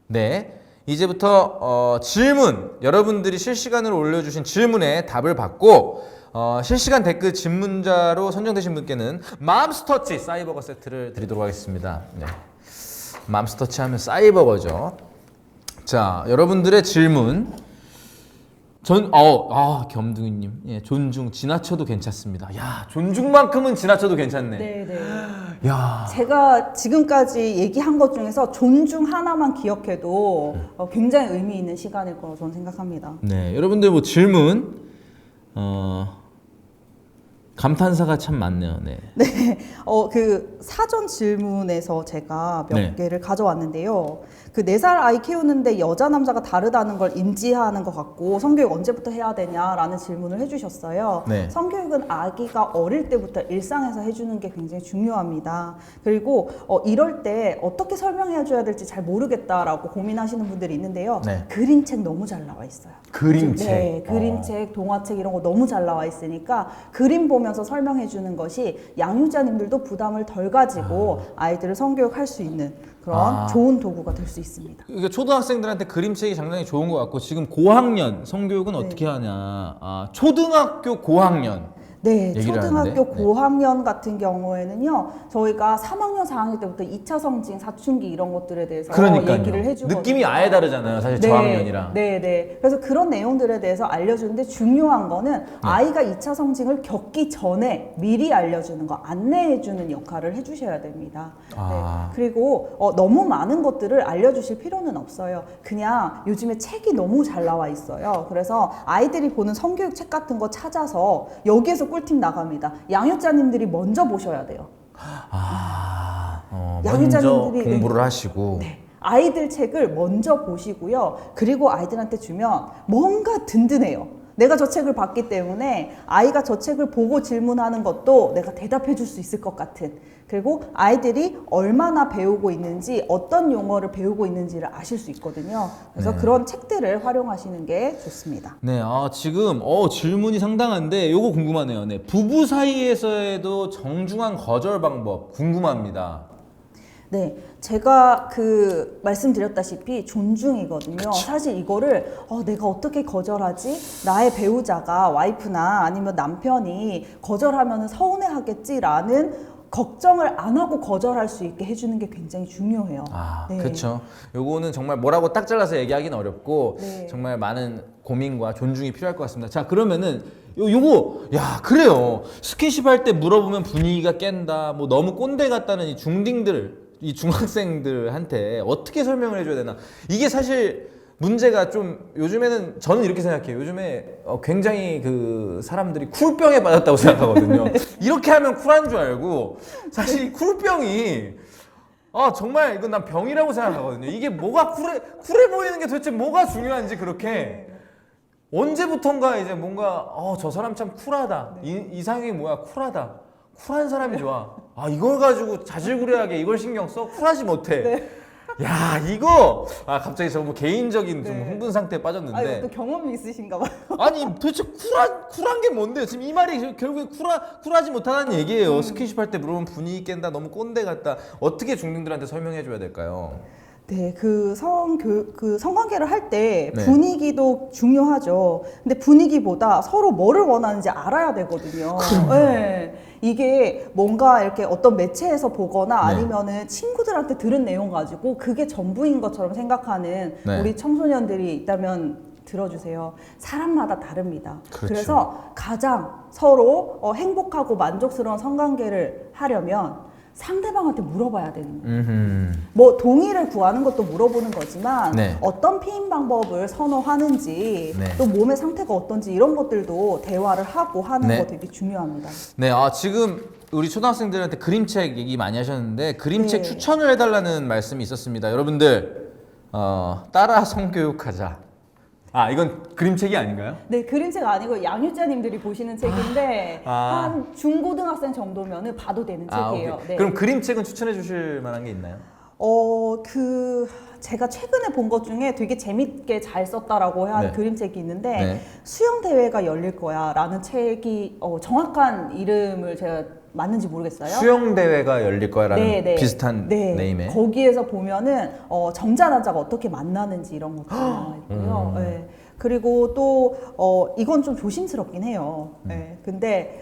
네, 이제부터 질문, 여러분들이 실시간으로 올려주신 질문에 답을 받고 실시간 댓글 질문자로 선정되신 분께는 맘스터치 사이버거 세트를 드리도록 하겠습니다. 네. 맘스터치 하면 사이버거죠. 자, 여러분들의 질문. 겸둥이님, 예, 존중 지나쳐도 괜찮습니다. 야, 존중만큼은 지나쳐도 괜찮네. 네, 네. 야, 제가 지금까지 얘기한 것 중에서 존중 하나만 기억해도 굉장히 의미 있는 시간일 거라고 저는 생각합니다. 네, 여러분들 뭐 질문, 감탄사가 참 많네요. 네. 그 사전 질문에서 제가 몇 네. 개를 가져왔는데요. 그 4살 아이 키우는데 여자 남자가 다르다는 걸 인지하는 것 같고 성교육 언제부터 해야 되냐라는 질문을 해주셨어요. 네. 성교육은 아기가 어릴 때부터 일상에서 해주는 게 굉장히 중요합니다. 그리고 이럴 때 어떻게 설명해줘야 될지 잘 모르겠다라고 고민하시는 분들이 있는데요. 네. 그림책 너무 잘 나와 있어요. 그림책. 네, 그림책, 동화책 이런 거 너무 잘 나와 있으니까 그림 보면서 설명해 주는 것이 양육자님들도 부담을 덜 가지고 아이들을 성교육할 수 있는 그런 좋은 도구가 될 수 있습니다. 이게 초등학생들한테 그림책이 상당히 좋은 것 같고 지금 고학년 성교육은 어떻게 하냐? 초등학교 고학년. 네, 얘기를 초등학교 하는데, 고학년 같은 경우에는요, 저희가 3학년, 4학년 때부터 2차 성징, 사춘기 이런 것들에 대해서 그러니까요. 얘기를 해주거든요. 느낌이 아예 다르잖아요. 사실 저학년이랑. 네, 네. 그래서 그런 내용들에 대해서 알려주는데 중요한 거는 아이가 2차 성징을 겪기 전에 미리 알려주는 거, 안내해주는 역할을 해주셔야 됩니다. 아. 네. 그리고 너무 많은 것들을 알려주실 필요는 없어요. 그냥 요즘에 책이 너무 잘 나와 있어요. 그래서 아이들이 보는 성교육 책 같은 거 찾아서 여기에서 꿀팁 나갑니다. 양육자님들이 먼저 보셔야 돼요. 먼저 공부를 하시고. 네. 아이들 책을 먼저 보시고요. 그리고 아이들한테 주면 뭔가 든든해요. 내가 저 책을 봤기 때문에 아이가 저 책을 보고 질문하는 것도 내가 대답해 줄 수 있을 것 같은, 그리고 아이들이 얼마나 배우고 있는지 어떤 용어를 배우고 있는지를 아실 수 있거든요. 그래서 네. 그런 책들을 활용하시는 게 좋습니다. 네, 지금 질문이 상당한데 요거 궁금하네요. 네, 부부 사이에서도 정중한 거절 방법 궁금합니다. 네, 제가 말씀드렸다시피 존중이거든요. 사실 이거를 내가 어떻게 거절하지? 나의 배우자가 와이프나 아니면 남편이 거절하면 서운해하겠지라는 걱정을 안 하고 거절할 수 있게 해주는 게 굉장히 중요해요. 네. 그렇죠. 요거는 정말 뭐라고 딱 잘라서 얘기하기는 어렵고 네. 정말 많은 고민과 존중이 필요할 것 같습니다. 자, 그러면은 요거 그래요. 스킨십 할 때 물어보면 분위기가 깬다. 뭐 너무 꼰대 같다는 이 중학생들한테 어떻게 설명을 해줘야 되나? 이게 사실 문제가 좀 요즘에는 저는 이렇게 생각해요. 요즘에 굉장히 사람들이 쿨병에 빠졌다고 생각하거든요. 이렇게 하면 쿨한 줄 알고 사실 이 쿨병이 정말 이건 난 병이라고 생각하거든요. 이게 뭐가 쿨해 보이는 게 도대체 뭐가 중요한지 그렇게 언제부턴가 이제 뭔가 저 사람 참 쿨하다. 이상형이 뭐야? 쿨하다. 쿨한 사람이 좋아. 이걸 가지고 자질구레하게 이걸 신경 써? 쿨하지 못해. 야 이거 갑자기 저 뭐 개인적인 좀 흥분 상태에 빠졌는데 또 경험이 있으신가 봐요. 아니 도대체 쿨한 게 뭔데요? 지금 이 말이 결국에 쿨하지 못하다는 얘기예요. 스킨십 할 때 물어보면 분위기 깬다, 너무 꼰대 같다. 어떻게 중딩들한테 설명해 줘야 될까요? 네, 그 성관계를 할 때 네. 분위기도 중요하죠. 근데 분위기보다 서로 뭐를 원하는지 알아야 되거든요. 네. 이게 뭔가 이렇게 어떤 매체에서 보거나 네. 아니면은 친구들한테 들은 내용 가지고 그게 전부인 것처럼 생각하는 네. 우리 청소년들이 있다면 들어주세요. 사람마다 다릅니다. 그렇죠. 그래서 가장 서로 행복하고 만족스러운 성관계를 하려면 상대방한테 물어봐야 되는 거예요. 뭐 동의를 구하는 것도 물어보는 거지만 네. 어떤 피임 방법을 선호하는지 네. 또 몸의 상태가 어떤지 이런 것들도 대화를 하고 하는 네. 거 되게 중요합니다. 네, 지금 우리 초등학생들한테 그림책 얘기 많이 하셨는데 그림책 네. 추천을 해달라는 말씀이 있었습니다. 여러분들 따라 성교육하자. 이건 그림책이 아닌가요? 네, 그림책 아니고 양육자님들이 보시는 책인데 한 중고등학생 정도면은 봐도 되는 책이에요. 오케이. 네. 그럼 그림책은 추천해 주실 만한 게 있나요? 제가 최근에 본 것 중에 되게 재밌게 잘 썼다라고 한 네. 그림책이 있는데 네. 수영 대회가 열릴 거야라는 책이 정확한 이름을 제가 맞는지 모르겠어요. 수영 대회가 열릴 거야라는 네, 네. 비슷한 네. 네임에. 거기에서 보면은 정자나자가 어떻게 만나는지 이런 것도 나와 있고요. 네. 그리고 또 이건 좀 조심스럽긴 해요. 네. 근데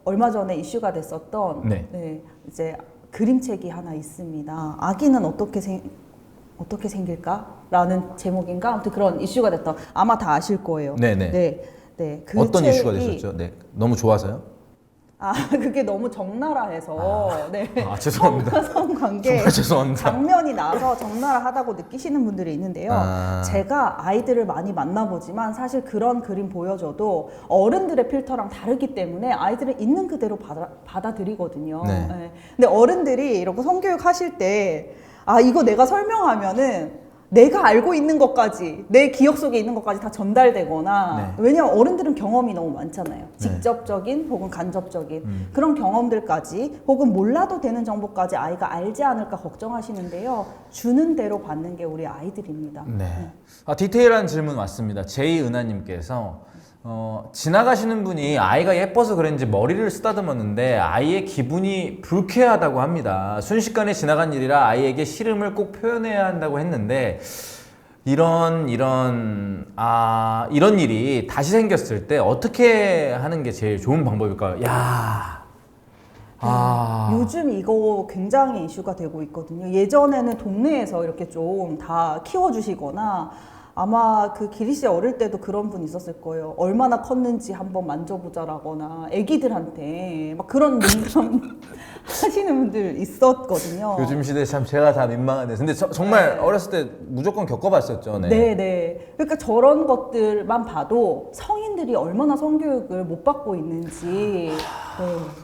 얼마 전에 이슈가 됐었던 네. 이제 그림책이 하나 있습니다. 아기는 어떻게 생길까라는 제목인가 아무튼 그런 이슈가 됐던 아마 다 아실 거예요. 네네. 네. 그 어떤 이슈가 책이 됐었죠? 네, 너무 좋아서요? 그게 너무 적나라해서 네. 죄송합니다. 성관계 정말 죄송합니다. 장면이 나서 적나라하다고 느끼시는 분들이 있는데요. 제가 아이들을 많이 만나보지만 사실 그런 그림 보여줘도 어른들의 필터랑 다르기 때문에 아이들은 있는 그대로 받아들이거든요. 네. 네. 근데 어른들이 이렇게 성교육 하실 때 이거 내가 설명하면은 내가 알고 있는 것까지 내 기억 속에 있는 것까지 다 전달되거나 네. 왜냐면 어른들은 경험이 너무 많잖아요. 직접적인 혹은 간접적인 그런 경험들까지 혹은 몰라도 되는 정보까지 아이가 알지 않을까 걱정하시는데요. 주는 대로 받는 게 우리 아이들입니다. 네. 디테일한 질문 왔습니다. 제이은하님께서 지나가시는 분이 아이가 예뻐서 그랬는지 머리를 쓰다듬었는데 아이의 기분이 불쾌하다고 합니다. 순식간에 지나간 일이라 아이에게 싫음을 꼭 표현해야 한다고 했는데 이런 일이 다시 생겼을 때 어떻게 하는 게 제일 좋은 방법일까요? 요즘 이거 굉장히 이슈가 되고 있거든요. 예전에는 동네에서 이렇게 좀 다 키워주시거나 아마 그 기리 씨 어릴 때도 그런 분 있었을 거예요. 얼마나 컸는지 한번 만져보자라거나 애기들한테 막 그런 농담 하시는 분들 있었거든요. 요즘 시대에 참 제가 다 민망한데 근데 정말 어렸을 때 무조건 겪어봤었죠. 네. 그러니까 저런 것들만 봐도 성인들이 얼마나 성교육을 못 받고 있는지.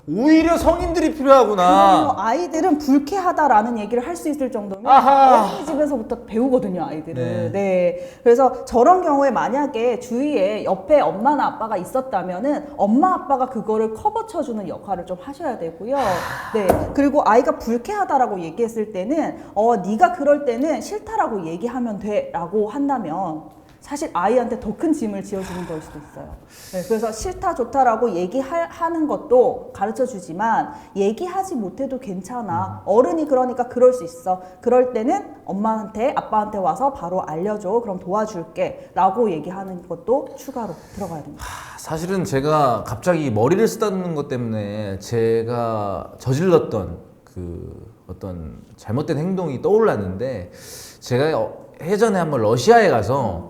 오히려 성인들이 필요하구나. 아이들은 불쾌하다라는 얘기를 할 수 있을 정도면 어린이집에서부터 배우거든요, 아이들은. 네. 그래서 저런 경우에 만약에 주위에 옆에 엄마나 아빠가 있었다면은 엄마 아빠가 그거를 커버 쳐주는 역할을 좀 하셔야 되고요. 네. 그리고 아이가 불쾌하다라고 얘기했을 때는 네가 그럴 때는 싫다라고 얘기하면 돼라고 한다면 사실 아이한테 더 큰 짐을 지어주는 걸 수도 있어요. 네, 그래서 싫다 좋다라고 얘기하는 것도 가르쳐 주지만 얘기하지 못해도 괜찮아. 어른이 그러니까 그럴 수 있어. 그럴 때는 엄마한테 아빠한테 와서 바로 알려줘. 그럼 도와줄게 라고 얘기하는 것도 추가로 들어가야 됩니다. 사실은 제가 갑자기 머리를 쓰다듬는 것 때문에 제가 저질렀던 그 어떤 잘못된 행동이 떠올랐는데 제가 예전에 한번 러시아에 가서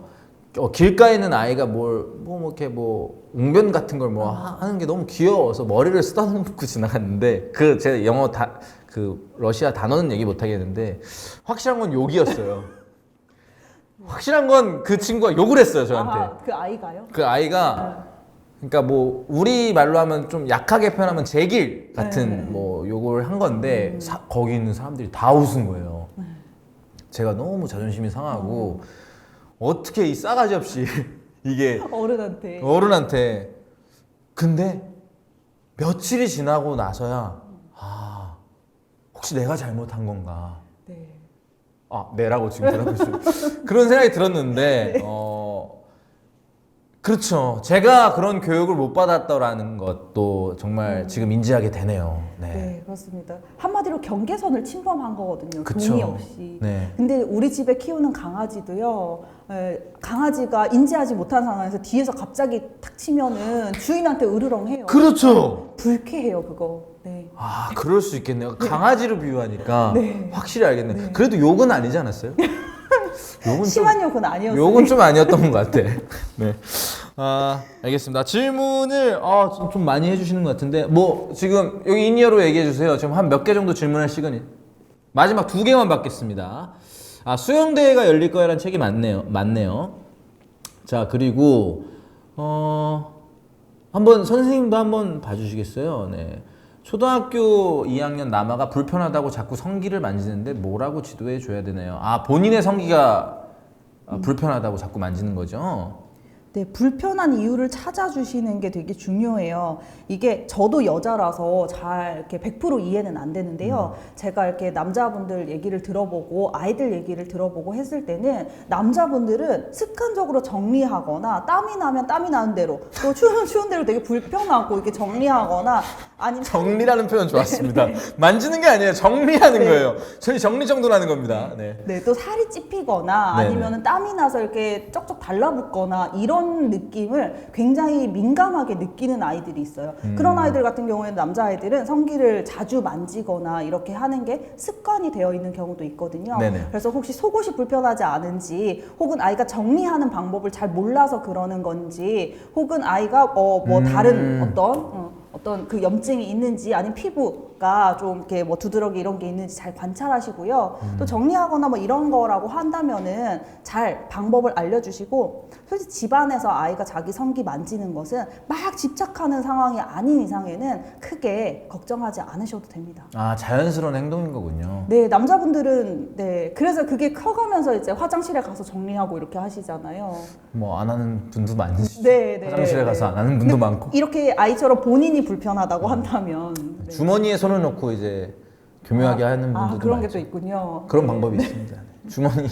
길가에 있는 아이가 이렇게 웅변 같은 걸 하는 게 너무 귀여워서 머리를 쓰다듬고 지나갔는데 제가 영어 러시아 단어는 얘기 못 하겠는데 확실한 건 욕이었어요. 확실한 건 그 친구가 욕을 했어요, 저한테. 그 아이가요? 그 아이가 그러니까 뭐 우리 말로 하면 좀 약하게 표현하면 제길 같은 뭐 요걸 한 건데 거기 있는 사람들이 다 웃은 거예요. 제가 너무 자존심이 상하고 어떻게 이 싸가지 없이 이게 어른한테 근데 며칠이 지나고 나서야 아 혹시 내가 잘못한 건가? 네. 아 내라고 지금 대답을 그런 생각이 들었는데 그렇죠. 제가 그런 교육을 못 받았더라는 것도 정말 지금 인지하게 되네요. 네, 그렇습니다. 한마디로 경계선을 침범한 거거든요. 그쵸. 동의 없이. 네. 근데 우리 집에 키우는 강아지도요. 강아지가 인지하지 못한 상황에서 뒤에서 갑자기 탁 치면은 주인한테 으르렁해요. 그렇죠. 불쾌해요, 그거. 네. 아, 그럴 수 있겠네요. 강아지로 비유하니까 네. 확실히 알겠네. 그래도 욕은 아니지 않았어요? 욕은 심한 욕은 아니었어요. 욕은 좀 아니었던 것 같아. 네. 아, 알겠습니다. 질문을 좀 많이 해주시는 것 같은데 뭐 지금 여기 인이어로 얘기해 주세요. 지금 한 몇 개 정도 질문할 시간이 마지막 2개만 받겠습니다. 아, 수영대회가 열릴 거야라는 책이 맞네요. 자, 그리고 한번 선생님도 한번 봐주시겠어요? 네. 초등학교 2학년 남아가 불편하다고 자꾸 성기를 만지는데 뭐라고 지도해 줘야 되나요? 아, 본인의 성기가 불편하다고 자꾸 만지는 거죠? 네, 불편한 이유를 찾아주시는 게 되게 중요해요. 이게 저도 여자라서 잘 이렇게 100% 이해는 안 되는데요. 제가 이렇게 남자분들 얘기를 들어보고 아이들 얘기를 들어보고 했을 때는 남자분들은 습관적으로 정리하거나 땀이 나면 땀이 나는 대로 또 추운 대로 되게 불편하고 이렇게 정리하거나 아니면 정리라는 표현 좋았습니다. 만지는 게 아니에요. 정리하는 거예요. 저희 정리정돈하는 겁니다. 네. 네, 또 살이 찝히거나 네네. 아니면 땀이 나서 이렇게 쩍쩍 달라붙거나 이런 느낌을 굉장히 민감하게 느끼는 아이들이 있어요. 그런 아이들 같은 경우에는 남자아이들은 성기를 자주 만지거나 이렇게 하는 게 습관이 되어 있는 경우도 있거든요. 네네. 그래서 혹시 속옷이 불편하지 않은지 혹은 아이가 정리하는 방법을 잘 몰라서 그러는 건지 혹은 아이가 뭐 다른 어떤 그 염증이 있는지 아니면 피부가 좀 이렇게 뭐 두드러기 이런 게 있는지 잘 관찰하시고요. 또 정리하거나 뭐 이런 거라고 한다면은 잘 방법을 알려주시고 솔직히 집안에서 아이가 자기 성기 만지는 것은 막 집착하는 상황이 아닌 이상에는 크게 걱정하지 않으셔도 됩니다. 아, 자연스러운 행동인 거군요. 네, 남자분들은 네 그래서 그게 커가면서 이제 화장실에 가서 정리하고 이렇게 하시잖아요. 뭐 안 하는 분도 많으시죠. 네, 화장실에 가서 안 하는 분도 많고. 이렇게 아이처럼 본인이 불편하다고 한다면 네. 주머니에 손을 넣고 이제 교묘하게 하는 분들도 그런 게 많죠. 또 있군요. 그런 방법이 있습니다. 주머니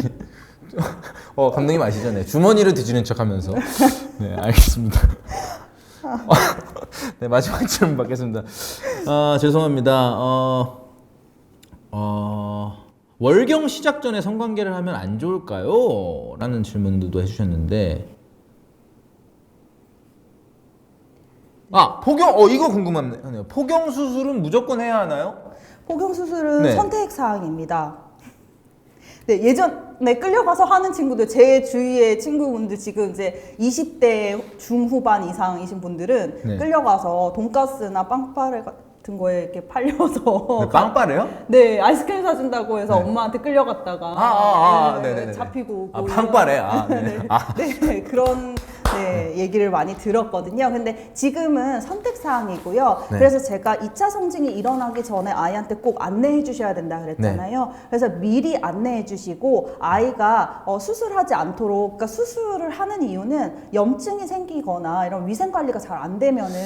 감독님 아시죠? 네. 주머니를 뒤지는 척하면서 네, 알겠습니다. 네, 마지막 질문 받겠습니다. 죄송합니다. 월경 시작 전에 성관계를 하면 안 좋을까요? 라는 질문도 해주셨는데 포경 이거 궁금하네요. 포경 수술은 무조건 해야 하나요? 포경 수술은 네. 선택 사항입니다. 네, 예전에 끌려가서 하는 친구들, 제 주위의 친구분들 지금 이제 20대 중후반 이상이신 분들은 네. 끌려가서 돈가스나 빵빠레 같은 거에 이렇게 팔려서 네, 빵빠레요? 네, 아이스크림 사준다고 해서 네. 엄마한테 끌려갔다가 네네네. 잡히고 오고 빵빠레. 네, 그런 얘기를 많이 들었거든요. 근데 지금은 선택 사항이고요. 네. 그래서 제가 2차 성징이 일어나기 전에 아이한테 꼭 안내해 주셔야 된다 그랬잖아요. 그래서 미리 안내해 주시고 아이가 수술하지 않도록, 그러니까 수술을 하는 이유는 염증이 생기거나 이런 위생 관리가 잘 안 되면은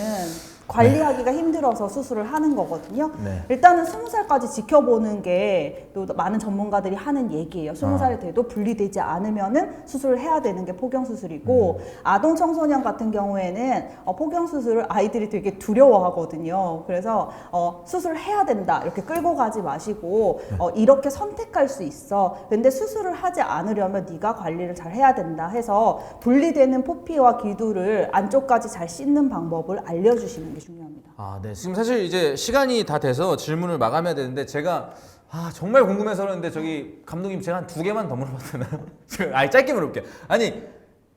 관리하기가 힘들어서 수술을 하는 거거든요. 네. 일단은 20살까지 지켜보는 게 또 많은 전문가들이 하는 얘기예요. 20살이 돼도 분리되지 않으면은 수술을 해야 되는 게 포경 수술이고 아동 청소년 같은 경우에는 포경 수술을 아이들이 되게 두려워하거든요. 그래서 수술을 해야 된다 이렇게 끌고 가지 마시고 이렇게 선택할 수 있어. 근데 수술을 하지 않으려면 네가 관리를 잘 해야 된다 해서 분리되는 포피와 기두를 안쪽까지 잘 씻는 방법을 알려주시는 게 중요합니다. 네. 지금 사실 이제 시간이 다 돼서 질문을 마감해야 되는데 제가 정말 궁금해서 그러는데 저기 감독님 제가 한 2개만 더 물어봐도 되나요? 짧게 물어볼게요. 아니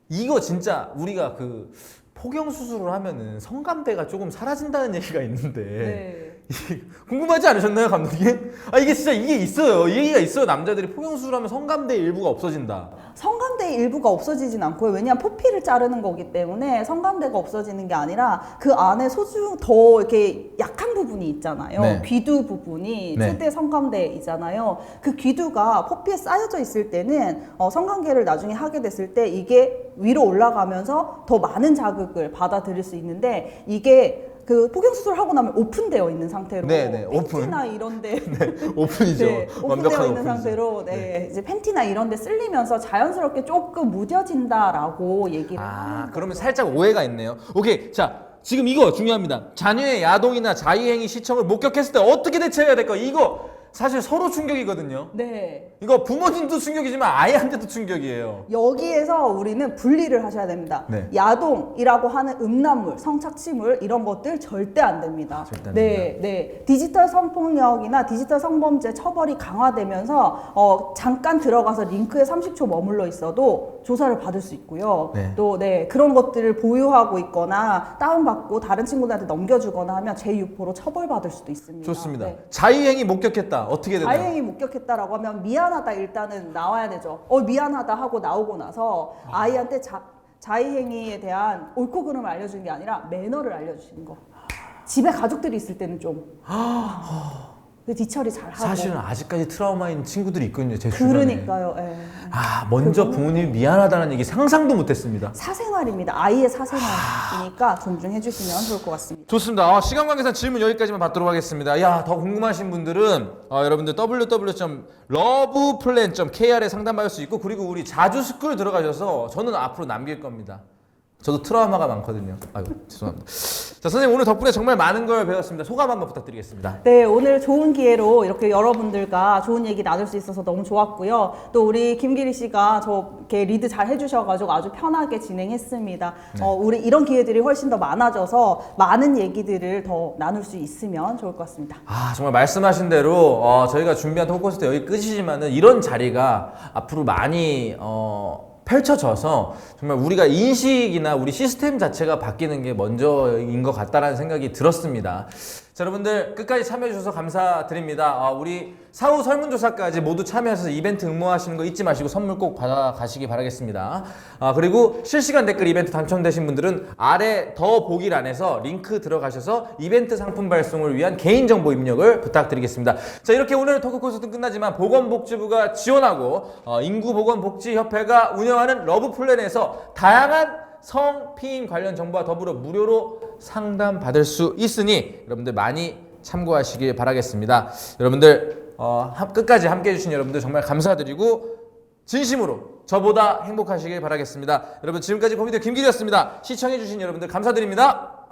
이거 진짜 우리가 그 포경 수술을 하면은 성감대가 조금 사라진다는 얘기가 있는데 궁금하지 않으셨나요, 감독님? 이게 진짜 이게 있어요. 이 얘기가 있어요. 남자들이 포경 수술하면 성감대 일부가 없어진다. 성감대 성감대 일부가 없어지진 않고요. 왜냐하면 포피를 자르는 거기 때문에 성감대가 없어지는 게 아니라 그 안에 더 이렇게 약한 부분이 있잖아요. 네. 귀두 부분이 네. 최대 성감대이잖아요. 그 귀두가 포피에 쌓여져 있을 때는 성관계를 나중에 하게 됐을 때 이게 위로 올라가면서 더 많은 자극을 받아들일 수 있는데 이게 그 포경 수술을 하고 나면 오픈되어 있는 상태로 네, 오픈. 팬티나 이런데 오픈이죠. 네, 오픈되어 완벽한 있는 오픈이죠. 상태로 이제 팬티나 이런데 쓸리면서 자연스럽게 조금 무뎌진다라고 얘기를 하는 그러면 살짝 오해가 있네요. 오케이, 자 지금 이거 중요합니다. 자녀의 야동이나 자위행위 시청을 목격했을 때 어떻게 대처해야 될까? 이거 사실 서로 충격이거든요. 네. 이거 부모님도 충격이지만 아이한테도 충격이에요. 여기에서 우리는 분리를 하셔야 됩니다. 네. 야동이라고 하는 음란물, 성착취물 이런 것들 절대 안 됩니다. 절대 안 네, 네. 디지털 성폭력이나 디지털 성범죄 처벌이 강화되면서 잠깐 들어가서 링크에 30초 머물러 있어도 조사를 받을 수 있고요. 네. 또 그런 것들을 보유하고 있거나 다운받고 다른 친구들한테 넘겨주거나 하면 제6호로 처벌받을 수도 있습니다. 좋습니다. 네. 자위행위 목격했다. 어떻게 되나요? 다행히 목격했다라고 하면 미안하다 일단은 나와야 되죠. 미안하다 하고 나오고 나서 아이한테 자의행위에 대한 옳고 그름을 알려주는 게 아니라 매너를 알려주시는 거. 집에 가족들이 있을 때는 좀 뒤처리 잘 하고. 사실은 아직까지 트라우마인 친구들이 있거든요. 제 주변에. 그러니까요. 예. 먼저 부모님이 미안하다는 얘기 상상도 못했습니다. 사생활입니다. 아이의 사생활이니까 존중해 주시면 좋을 것 같습니다. 좋습니다. 시간 관계상 질문 여기까지만 받도록 하겠습니다. 더 궁금하신 분들은 여러분들 www.loveplan.kr에 상담받을 수 있고 그리고 우리 자주스쿨 들어가셔서 저는 앞으로 남길 겁니다. 저도 트라우마가 많거든요. 아이고 죄송합니다. 자 선생님 오늘 덕분에 정말 많은 걸 배웠습니다. 소감 한번 부탁드리겠습니다. 네, 오늘 좋은 기회로 이렇게 여러분들과 좋은 얘기 나눌 수 있어서 너무 좋았고요. 또 우리 김기리 씨가 이렇게 리드 잘 해주셔가지고 아주 편하게 진행했습니다. 우리 이런 기회들이 훨씬 더 많아져서 많은 얘기들을 더 나눌 수 있으면 좋을 것 같습니다. 정말 말씀하신 대로 저희가 준비한 토크코스트 여기 끝이지만은 이런 자리가 앞으로 많이 펼쳐져서 정말 우리가 인식이나 우리 시스템 자체가 바뀌는 게 먼저인 것 같다라는 생각이 들었습니다. 자, 여러분들 끝까지 참여해주셔서 감사드립니다. 우리 사후 설문조사까지 모두 참여하셔서 이벤트 응모하시는 거 잊지 마시고 선물 꼭 받아가시기 바라겠습니다. 그리고 실시간 댓글 이벤트 당첨되신 분들은 아래 더 보기란에서 링크 들어가셔서 이벤트 상품 발송을 위한 개인정보 입력을 부탁드리겠습니다. 자, 이렇게 오늘 토크 콘서트는 끝나지만 보건복지부가 지원하고 인구보건복지협회가 운영하는 러브플랜에서 다양한 성피임 관련 정보와 더불어 무료로 상담 받을 수 있으니 여러분들 많이 참고하시길 바라겠습니다. 여러분들 끝까지 함께 해주신 여러분들 정말 감사드리고 진심으로 저보다 행복하시길 바라겠습니다. 여러분 지금까지 코미디어 김길이었습니다. 시청해주신 여러분들 감사드립니다.